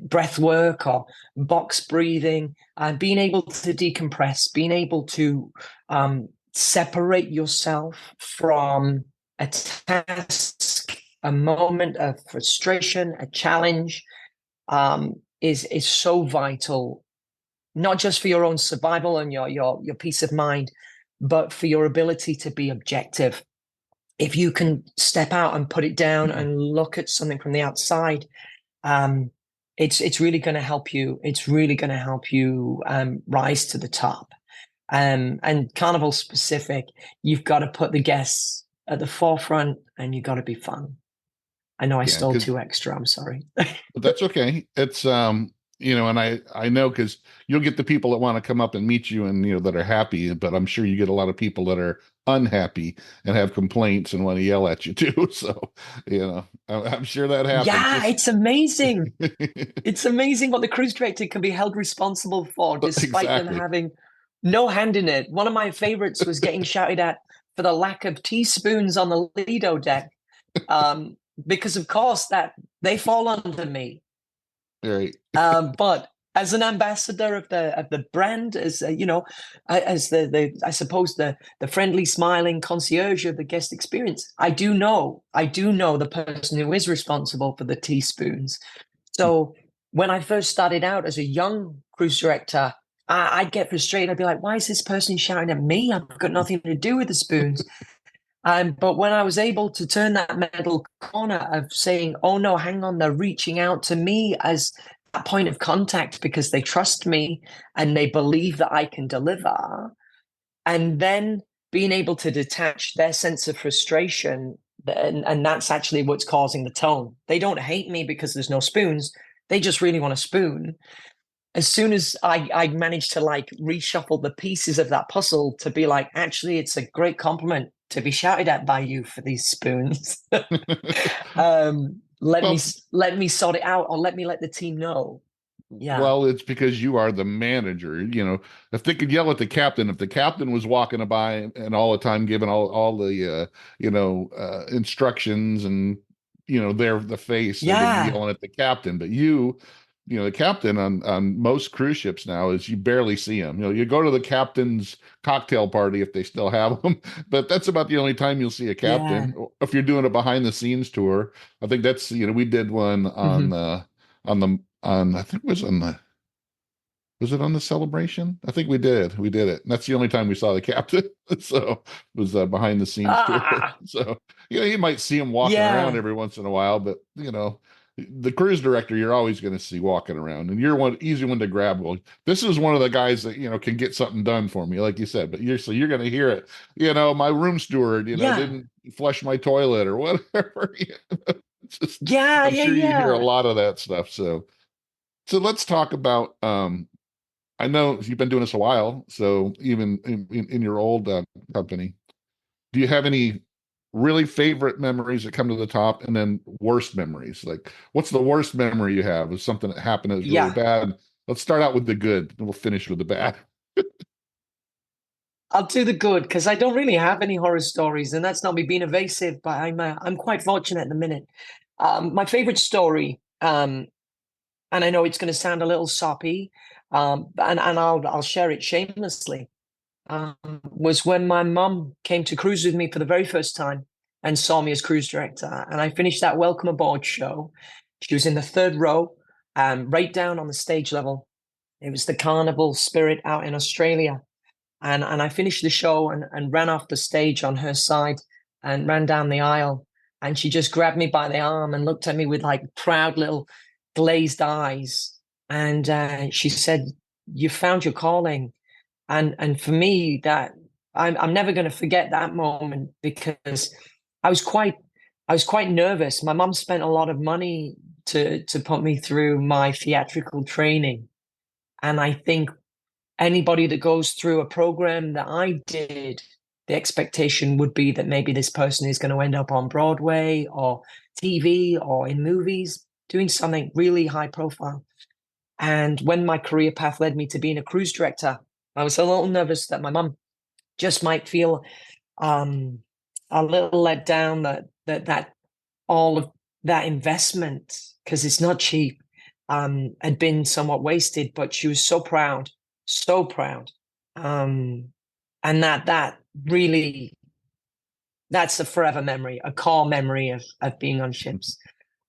breath work or box breathing, and being able to decompress, being able to separate yourself from a task, a moment of frustration, a challenge, is so vital, not just for your own survival and your peace of mind, but for your ability to be objective. If you can step out and put it down and look at something from the outside, it's really going to help you. It's really going to help you rise to the top. And Carnival specific, you've got to put the guests at the forefront, and you've got to be fun. I know I stole 2 extra. I'm sorry. That's okay. It's and I know, because you'll get the people that want to come up and meet you and that are happy, but I'm sure you get a lot of people that are unhappy and have complaints and want to yell at you too. So I'm sure that happens. Yeah, it's amazing. It's amazing what the cruise director can be held responsible for, despite them having no hand in it. One of my favorites was getting shouted at for the lack of teaspoons on the Lido deck, because of course that they fall under me. Right. But as an ambassador of the brand, as as I suppose the friendly, smiling concierge of the guest experience, I do know the person who is responsible for the teaspoons. So when I first started out as a young cruise director, I'd get frustrated. I'd be like, "Why is this person shouting at me? I've got nothing to do with the spoons." But when I was able to turn that middle corner of saying, "Oh no, hang on, they're reaching out to me as a point of contact because they trust me and they believe that I can deliver," and then being able to detach their sense of frustration, and that's actually what's causing the tone. They don't hate me because there's no spoons. They just really want a spoon. As soon as I managed to like reshuffle the pieces of that puzzle to be like, actually, it's a great compliment to be shouted at by you for these spoons. Let me sort it out, or let the team know. Yeah. Well, it's because you are the manager. If they could yell at the captain, if the captain was walking by and all the time giving all the instructions and they're the face, they're gonna be yelling at the captain. But the captain on most cruise ships now is you barely see him. You go to the captain's cocktail party if they still have them, but that's about the only time you'll see a captain. If you're doing a behind the scenes tour, I think that's we did one on I think it was was it on the Celebration? I think we did it. And that's the only time we saw the captain. So it was behind the scenes tour. So you might see him walking around every once in a while, but the cruise director you're always going to see walking around, and you're one easy one to grab. Well, this is one of the guys that can get something done for me, like you said. But you're going to hear it. My room steward didn't flush my toilet or whatever. It's just, I'm sure you hear a lot of that stuff. So let's talk about. I know you've been doing this a while, so even in your old company, do you have any really favorite memories that come to the top, and then worst memories? Like, what's the worst memory you have of something that happened that was really bad? Let's start out with the good, and we'll finish with the bad. I'll do the good, because I don't really have any horror stories, and that's not me being evasive, but I'm quite fortunate at the minute. My favorite story, and I know it's going to sound a little soppy, and I'll share it shamelessly. was when my mum came to cruise with me for the very first time and saw me as cruise director. And I finished that welcome aboard show. She was in the third row, right down on the stage level. It was the Carnival Spirit out in Australia. And I finished the show and ran off the stage on her side and ran down the aisle. And she just grabbed me by the arm and looked at me with like proud little glazed eyes. And she said, "You found your calling." And for me, that I'm never going to forget that moment, because I was quite nervous. My mum spent a lot of money to put me through my theatrical training. And I think anybody that goes through a program that I did, the expectation would be that maybe this person is going to end up on Broadway or TV or in movies doing something really high profile. And when my career path led me to being a cruise director, I was a little nervous that my mum just might feel a little let down that all of that investment, because it's not cheap, had been somewhat wasted. But she was so proud, so proud. And that really, that's a forever memory, a core memory of being on ships.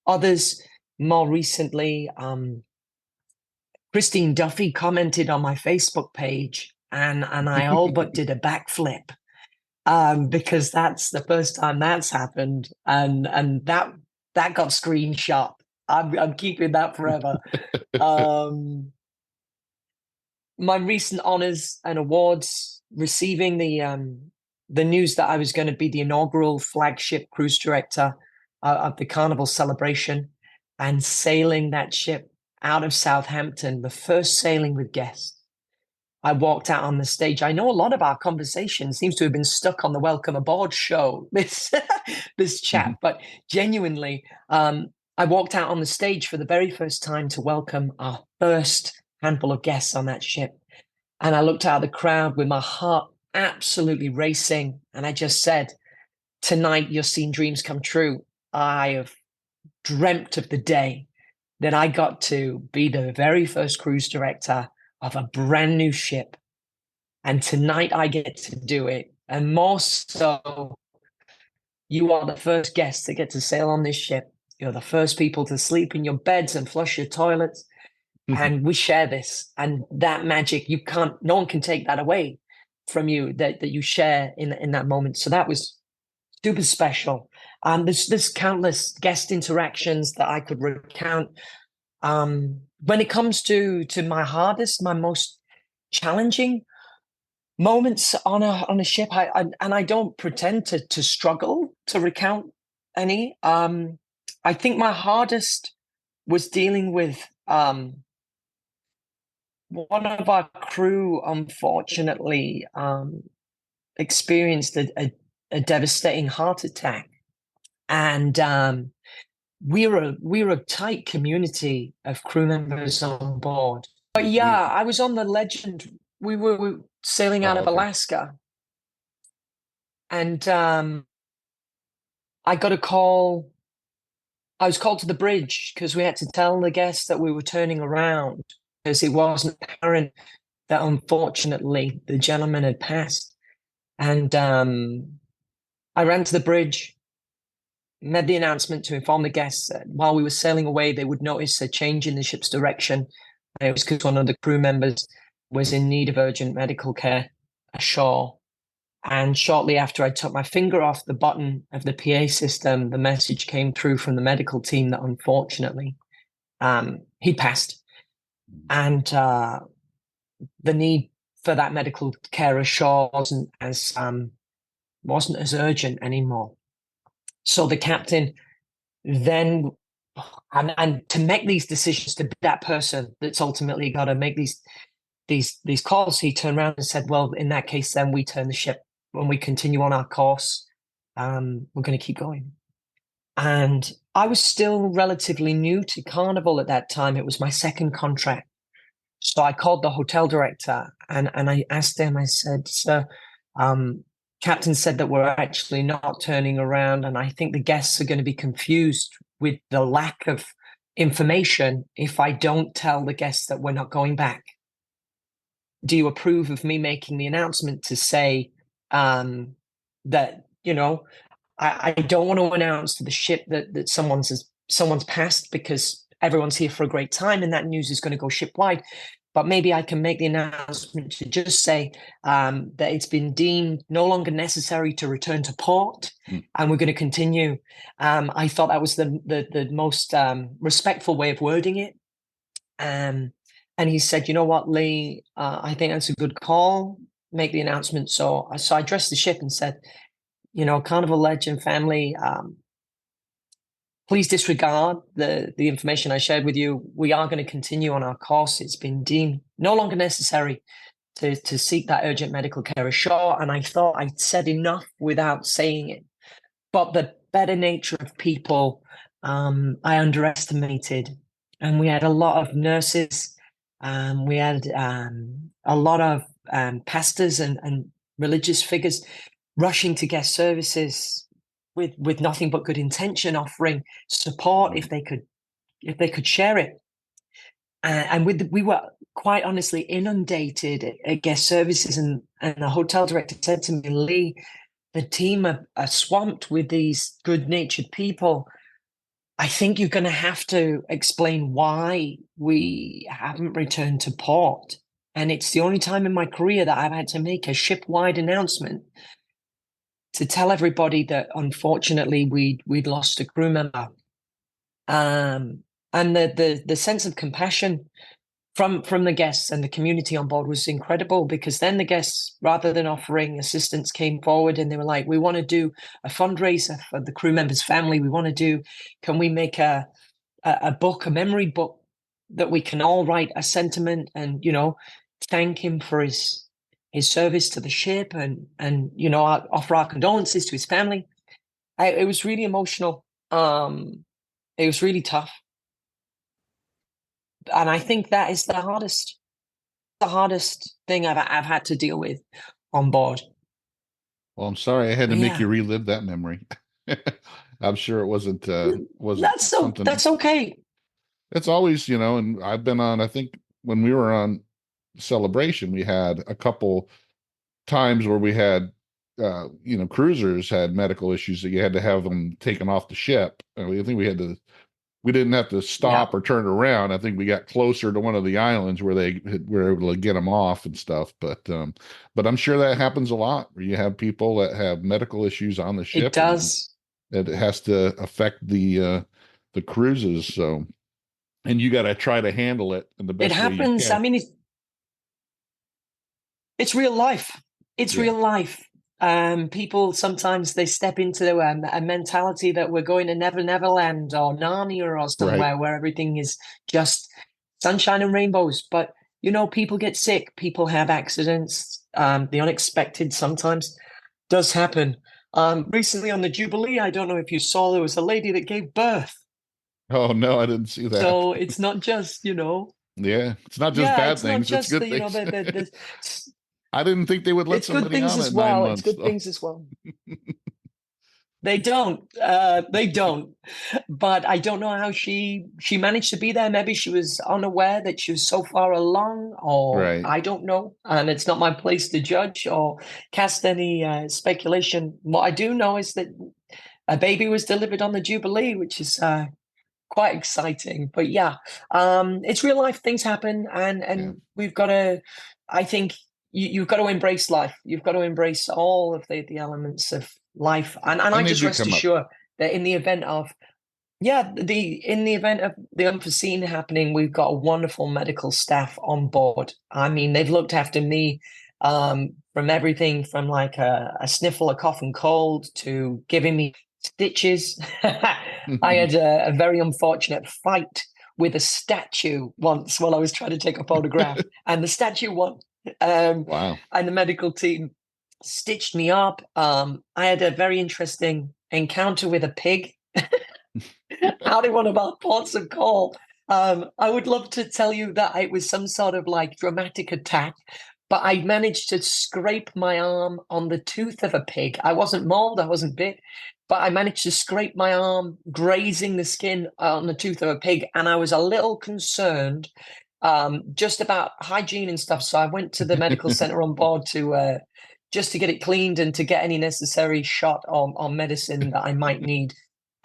Others, more recently, Christine Duffy commented on my Facebook page, and I all but did a backflip, because that's the first time that's happened, and that got screenshot. I'm keeping that forever. My recent honors and awards, receiving the news that I was going to be the inaugural flagship cruise director of the Carnival celebration, and sailing that ship out of Southampton, the first sailing with guests. I walked out on the stage. I know a lot of our conversation seems to have been stuck on the welcome aboard show, this chat, but genuinely, I walked out on the stage for the very first time to welcome our first handful of guests on that ship. And I looked out at the crowd with my heart absolutely racing. And I just said, "Tonight, you're seeing dreams come true." I have dreamt of the day that I got to be the very first cruise director of a brand new ship. And tonight I get to do it. And more so, you are the first guests that get to sail on this ship. You're the first people to sleep in your beds and flush your toilets. And we share this. And that magic, no one can take that away from you, that you share in that moment. So that was super special. There's countless guest interactions that I could recount. When it comes to my most challenging moments on a ship, I don't pretend to struggle to recount any. I think my hardest was dealing with one of our crew, unfortunately, experienced a devastating heart attack, and we're a tight community of crew members on board. But yeah, I was on the Legend. We were sailing out of Alaska, and I got a call. I was called to the bridge because we had to tell the guests that we were turning around, because it wasn't apparent that unfortunately the gentleman had passed. And I ran to the bridge, made the announcement to inform the guests that while we were sailing away, they would notice a change in the ship's direction. And it was because one of the crew members was in need of urgent medical care ashore. And shortly after I took my finger off the button of the PA system, the message came through from the medical team that unfortunately he'd passed. And the need for that medical care ashore wasn't as urgent anymore. So the captain then, and to make these decisions, to be that person that's ultimately got to make these calls, he turned around and said, "Well, in that case, then we turn the ship. When we continue on our course, we're going to keep going." And I was still relatively new to Carnival at that time. It was my second contract. So I called the hotel director and I asked him, I said, "Sir, Captain said that we're actually not turning around, and I think the guests are going to be confused with the lack of information if I don't tell the guests that we're not going back." do you approve of me making the announcement to say that, I don't want to announce to the ship that someone's passed, because everyone's here for a great time and that news is going to go shipwide. But maybe I can make the announcement to just say that it's been deemed no longer necessary to return to port, and we're going to continue. I thought that was the most respectful way of wording it. And he said, "You know what, Lee? I think that's a good call. Make the announcement." So I addressed the ship and said, "Carnival Legend family, please disregard the information I shared with you. We are going to continue on our course. It's been deemed no longer necessary to seek that urgent medical care ashore." And I thought I'd said enough without saying it. But the better nature of people, I underestimated. And we had a lot of nurses. We had a lot of pastors and religious figures rushing to guest services with nothing but good intention, offering support if they could share it. And we were quite honestly inundated at guest services, and the hotel director said to me, "Lee, the team are swamped with these good-natured people. I think you're going to have to explain why we haven't returned to port." And it's the only time in my career that I've had to make a ship-wide announcement to tell everybody that unfortunately we'd lost a crew member. And the sense of compassion from the guests and the community on board was incredible, because then the guests, rather than offering assistance, came forward and they were like, "We want to do a fundraiser for the crew member's family. Can we make a book, a memory book that we can all write a sentiment and, thank him for his service to the ship and offer our condolences to his family." It was really emotional. It was really tough. And I think that is the hardest thing I've had to deal with on board. Well, I'm sorry I had to make you relive that memory. I'm sure it wasn't something. That's okay. It's always, and I've been on, I think when we were on Celebration, we had a couple times where we had cruisers had medical issues that you had to have them taken off the ship. I think we didn't have to stop or turn around. I think we got closer to one of the islands where they were able to get them off and stuff. But I'm sure that happens a lot, where you have people that have medical issues on the ship. It does. It has to affect the cruises. So, and you got to try to handle it in the best way you can. It happens. I mean, it's real life. It's real life. People sometimes they step into a mentality that we're going to Neverland or Narnia or somewhere where everything is just sunshine and rainbows. But people get sick, people have accidents. The unexpected sometimes does happen. Recently on the Jubilee, I don't know if you saw, there was a lady that gave birth. Oh no, I didn't see that. So it's not just Yeah, it's not just bad things. It's good things. I didn't think they would let somebody on at 9 months. It's good things as well. They don't. But I don't know how she managed to be there. Maybe she was unaware that she was so far along, or I don't know. And it's not my place to judge or cast any speculation. What I do know is that a baby was delivered on the Jubilee, which is quite exciting. But it's real life. Things happen, and we've got to, I think, you've got to embrace life. You've got to embrace all of the elements of life. And I just rest assured that in the event of the unforeseen happening, we've got a wonderful medical staff on board. I mean, they've looked after me from everything from like a sniffle, a cough and cold, to giving me stitches. I had a very unfortunate fight with a statue once while I was trying to take a photograph, and the statue won. Wow. And the medical team stitched me up. I had a very interesting encounter with a pig out in one of our ports of call. I would love to tell you that it was some sort of like dramatic attack, but I managed to scrape my arm on the tooth of a pig. I wasn't mauled, I wasn't bit, but I managed to scrape my arm, grazing the skin on the tooth of a pig. And I was a little concerned just about hygiene and stuff. So I went to the medical center on board to just to get it cleaned and to get any necessary shot on medicine that I might need.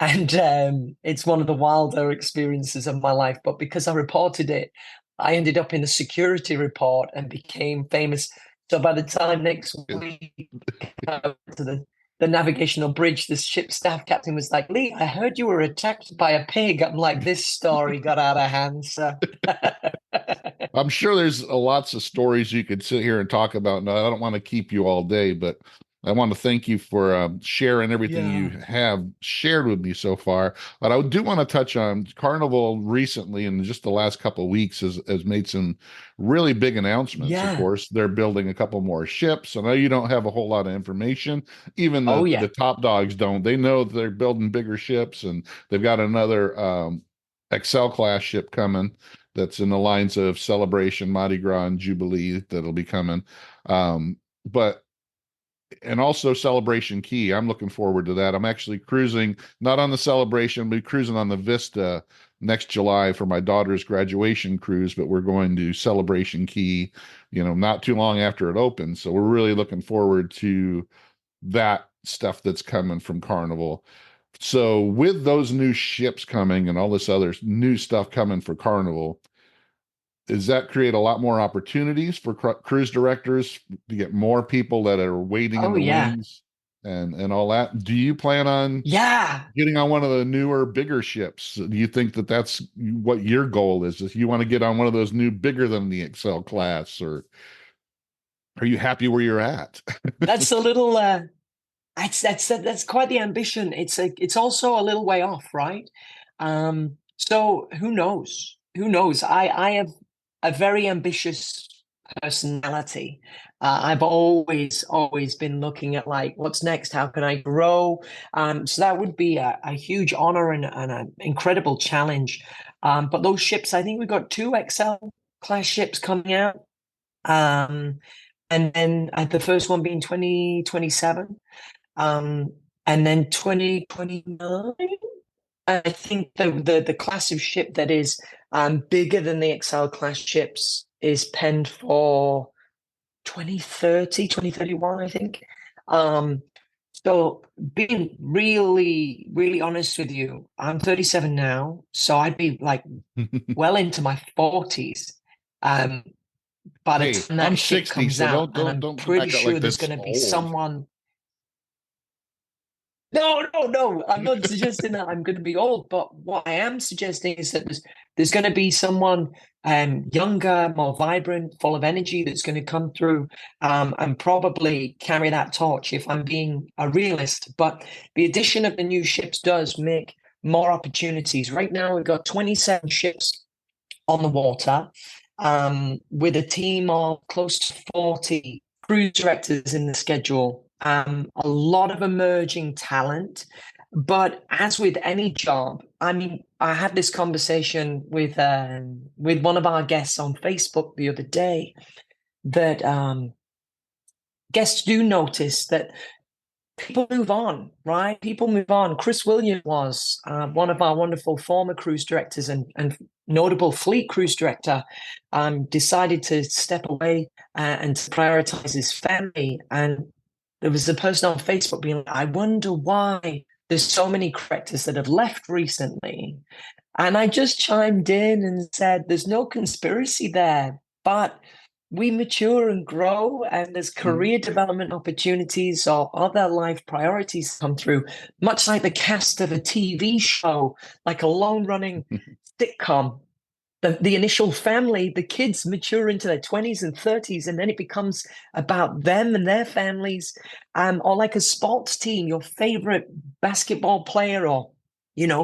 And it's one of the wilder experiences of my life. But because I reported it, I ended up in a security report and became famous. So by the time next week to the navigational bridge, the ship staff captain was like, "Lee, I heard you were attacked by a pig." I'm like, this story got out of hand. So I'm sure there's lots of stories you could sit here and talk about. No, I don't want to keep you all day, but I want to thank you for sharing everything you yeah. have shared with me so far. But I do want to touch on Carnival recently, in just the last couple of weeks, has made some really big announcements. Of Yeah. course, they're building a couple more ships. I know you don't have a whole lot of information. Even Oh the yeah. top dogs don't. They know they're building bigger ships, and they've got another Excel class ship coming that's in the lines of Celebration, Mardi Gras, and Jubilee that'll be coming. But and also Celebration Key. I'm looking forward to that. I'm actually cruising, not on the Celebration, but cruising on the Vista next July for my daughter's graduation cruise. But we're going to Celebration Key, not too long after it opens. So we're really looking forward to that stuff that's coming from Carnival. So with those new ships coming and all this other new stuff coming for Carnival, does that create a lot more opportunities for cruise directors to get more people that are waiting in Oh the yeah. wings and all that? Do you plan on Yeah. getting on one of the newer, bigger ships? Do you think that that's what your goal is? If you want to get on one of those new, bigger than the Excel class, or are you happy where you're at? That's a little that's quite the ambition. It's also a little way off, right? So who knows? Who knows? I have a very ambitious personality. I've always been looking at like what's next, how can I grow? So that would be a huge honor and an incredible challenge. But those ships, I think we've got two XL class ships coming out. Um, and then the first one being 2027. Um, and then 2029, I think the class of ship that is bigger than the XL class ships is penned for 2030, 2031, I think. Um, so being really, really honest with you, I'm 37 now, so I'd be like well into my 40s. Um, by the Hey, time I'm that ship 60, comes so out, don't and don't I'm don't pretty act out sure like there's that's going to be old. someone. No, no, no. I'm not suggesting that I'm going to be old, but what I am suggesting is that there's going to be someone younger, more vibrant, full of energy that's going to come through and probably carry that torch if I'm being a realist. But the addition of the new ships does make more opportunities. Right now, we've got 27 ships on the water with a team of close to 40 cruise directors in the schedule. A lot of emerging talent. But as with any job, I mean, I had this conversation with one of our guests on Facebook the other day that guests do notice that people move on, right? People move on. Chris Williams was one of our wonderful former cruise directors and notable fleet cruise director, decided to step away and to prioritize his family. And there was a person on Facebook being like, I wonder why there's so many directors that have left recently. And I just chimed in and said, there's no conspiracy there, but we mature and grow, and there's career development opportunities or other life priorities come through, much like the cast of a TV show, like a long running sitcom. The initial family, the kids mature into their 20s and 30s, and then it becomes about them and their families. Or like a sports team, your favorite basketball player or,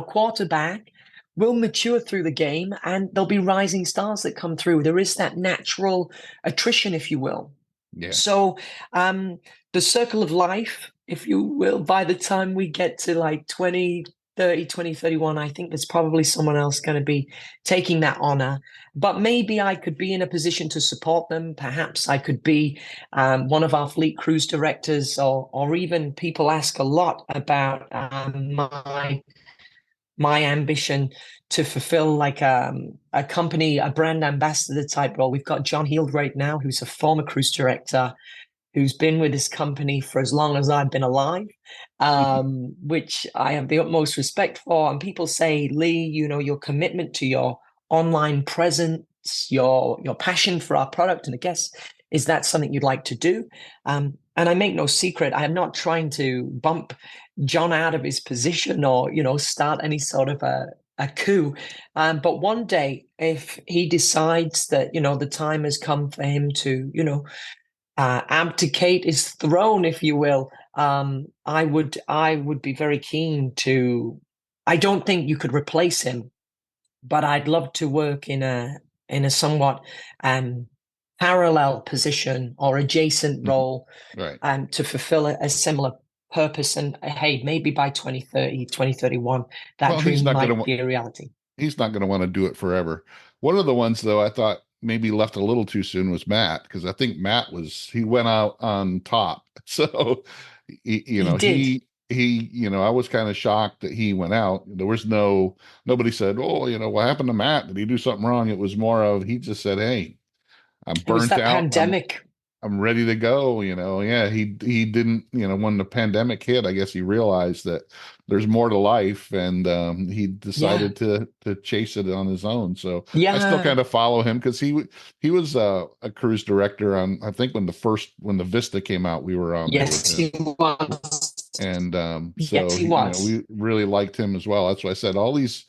quarterback will mature through the game and there'll be rising stars that come through. There is that natural attrition, if you will. Yeah. So the circle of life, if you will, by the time we get to like 2030, 2031, I think there's probably someone else going to be taking that honor. But maybe I could be in a position to support them. Perhaps I could be one of our fleet cruise directors, or even people ask a lot about my ambition to fulfill like a company, a brand ambassador type role. We've got John Heald right now, who's a former cruise director, who's been with this company for as long as I've been alive, which I have the utmost respect for. And people say, Lee, your commitment to your online presence, your passion for our product, and I guess, is that something you'd like to do? And I make no secret, I am not trying to bump John out of his position or, start any sort of a coup. But one day, if he decides that, the time has come for him to, abdicate his throne, if you will, I would be very keen to. I don't think you could replace him, but I'd love to work in a somewhat parallel position or adjacent role, Right. to fulfill a similar purpose. And hey, maybe by 2030, 2031, that Well, dream might be a reality. he's not going to want to do it forever. One of the ones though I thought maybe left a little too soon was Matt, because I think he went out on top. So He did. I was kind of shocked that he went out. There was nobody said, "Oh, what happened to Matt? Did he do something wrong?" It was more of he just said, "Hey, I'm It was burnt that out. pandemic. I'm ready to go." Yeah, he didn't, when the pandemic hit, I guess he realized that there's more to life, and he Yeah. decided to chase it on his own. So I still Yeah. kind of follow him because he was a cruise director on, I think, when the Vista came out, we were on there with Yes, him. he was. And Yes, so he was. we really liked him as well. That's why I said all these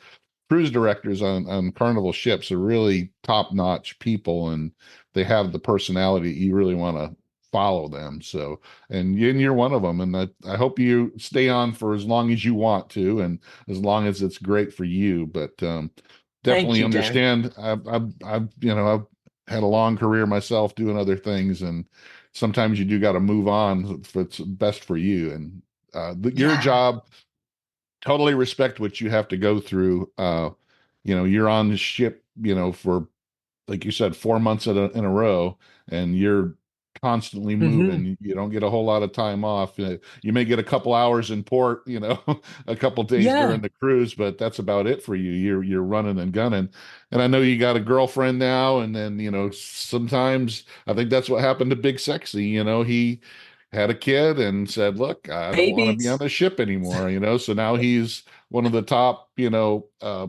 cruise directors on Carnival ships are really top-notch people, and they have the personality you really want to follow them. So, and you're one of them, and I hope you stay on for as long as you want to, and as long as it's great for you. But Thank definitely you, Darren. understand. I've had a long career myself doing other things, and sometimes you do got to move on if it's best for you. And your Yeah. job, totally respect what you have to go through. You're on the ship, for, like you said, 4 months in a row, and you're constantly Hmm. moving. You don't get a whole lot of time off. You may get a couple hours in port, a couple days during Yeah. the cruise, but that's about it for you. You're running and gunning. And I know you got a girlfriend now, and then, sometimes I think that's what happened to Big Sexy. He had a kid and said, "Look, I don't want to be on Babies, the ship anymore." So now he's one of the top,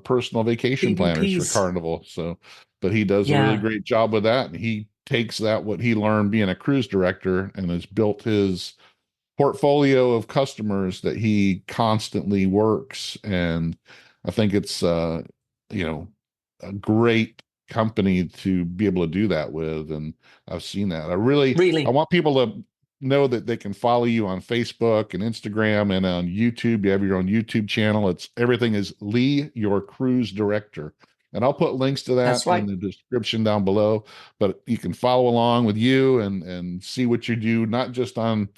personal vacation planners for PVPs. Carnival. So, but he does a really Yeah. great job with that. And he takes that, what he learned being a cruise director, and has built his portfolio of customers that he constantly works. And I think it's, you know, a great company to be able to do that with. And I've seen that. I Really. want people to know that they can follow you on Facebook and Instagram and on YouTube. You have your own YouTube channel. Everything is Lee, your cruise director. And I'll put links to that That's in right. the description down below. But you can follow along with you and see what you do, not just on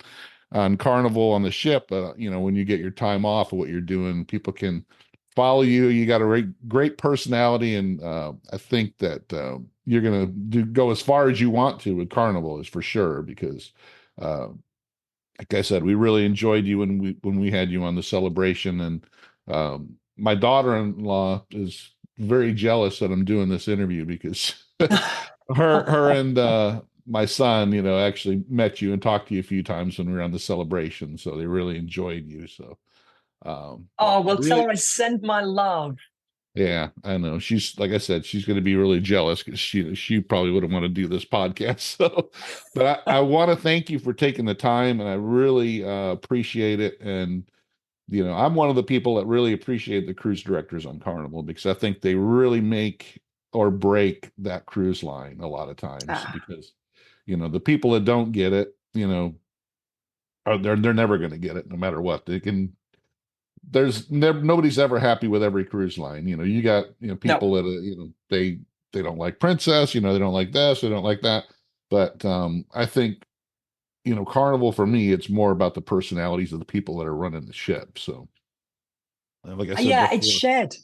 Carnival on the ship, but when you get your time off of what you're doing, people can follow you. You got a great personality, and I think that you're gonna go as far as you want to with Carnival, is for sure. Because, uh, like I said, we really enjoyed you when we had you on the celebration, and my daughter-in-law is very jealous that I'm doing this interview because her and my son, actually met you and talked to you a few times when we were on the celebration, so they really enjoyed you. So, but Oh, I well, tell really, her I send my love. yeah, I know. She's, like I said, she's going to be really jealous because she probably wouldn't want to do this podcast. So, but I want to thank you for taking the time, and I really appreciate it. And I'm one of the people that really appreciate the cruise directors on Carnival, because I think they really make or break that cruise line a lot of times. Ah, Because the people that don't get it, they're never going to get it no matter what. They can. There's never Nobody's ever happy with every cruise line. You got no. people that they don't like Princess. They don't like this. They don't like that. But I think Carnival, for me, it's more about the personalities of the people that are running the ship. So, like I said Yeah, it's before, shared.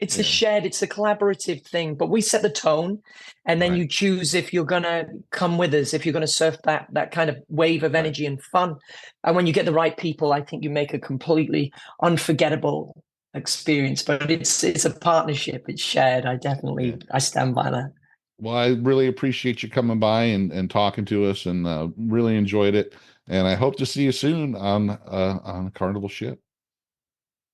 yeah, It's a collaborative thing, but we set the tone, and then right, you choose if you're gonna come with us, if you're gonna surf that kind of wave of right, energy and fun. And when you get the right people, I think you make a completely unforgettable experience, but it's a partnership. It's shared. Yeah. I stand by that. Well, I really appreciate you coming by and talking to us, and really enjoyed it. And I hope to see you soon on a Carnival ship.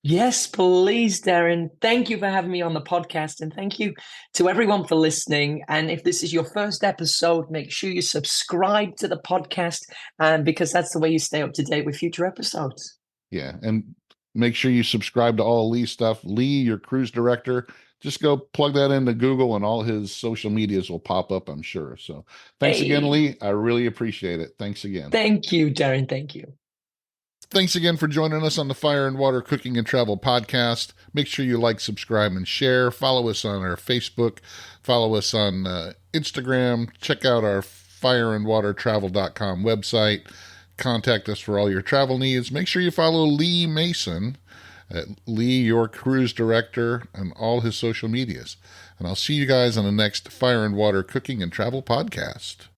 Yes, please, Darren. Thank you for having me on the podcast, and thank you to everyone for listening. And if this is your first episode, make sure you subscribe to the podcast, and because that's the way you stay up to date with future episodes. Yeah, and make sure you subscribe to all Lee's stuff. Lee, your cruise director, just go plug that into Google, and all his social medias will pop up, I'm sure. So thanks again, Hey, Lee. I really appreciate it. Thanks again. thank you, Darren. Thank you. Thanks again for joining us on the Fire and Water Cooking and Travel podcast. Make sure you like, subscribe, and share. Follow us on our Facebook. Follow us on Instagram. Check out our fireandwatertravel.com website. Contact us for all your travel needs. Make sure you follow Lee Mason, Lee, your cruise director, and all his social medias. And I'll see you guys on the next Fire and Water Cooking and Travel podcast.